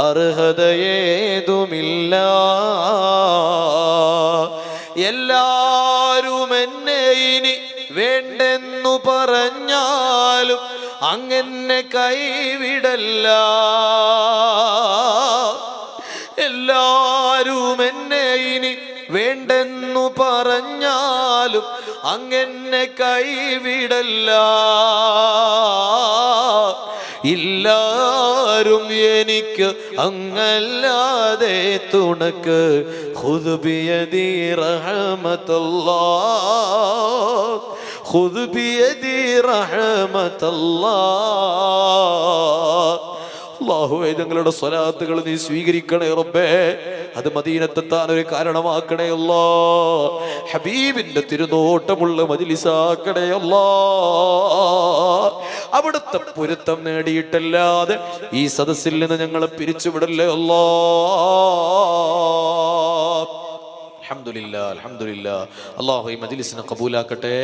അർഹതയേതുമില്ല. എല്ലാരും എന്നെ ഇനി വേണ്ടെന്നു പറഞ്ഞാലും അങ്ങനെ കൈവിടല്ല. എല്ലാരും എന്നെ ഇനി വേണ്ടെന്നു പറഞ്ഞാലും അങ്ങനെ കൈവിടല്ല. ഇല്ലാരും എനിക്ക് അങ്ങല്ലാതെ തുണക്ക്. ഖുദ് ബിയദി റഹ്മത്തുല്ലാഹ്, ഖുദ് ബിയദി റഹ്മത്തുല്ലാഹ്. അല്ലാഹുവേ, ഞങ്ങളുടെ സ്വലാത്തുകൾ നീ സ്വീകരിക്കണേ റബ്ബേ. അത് മദീനത്തെത്താൻ ഒരു കാരണമാക്കണേ അല്ലാഹ്. ഹബീബിന്റെ തിരുനോട്ടമുള്ള മജ്ലിസാക്കണേ അല്ലാഹ്. അവിടുത്തെ പൊരുത്തം നേടിയിട്ടല്ലാതെ ഈ സദസ്സിൽ നിന്ന് ഞങ്ങളെ പിരിച്ചുവിടല്ലേ അല്ലാഹ്. അൽഹംദുലില്ലാ, അൽഹംദുലില്ലാ. അല്ലാഹു ഈ മജ്ലിസിനെ ഖബൂലാക്കട്ടെ.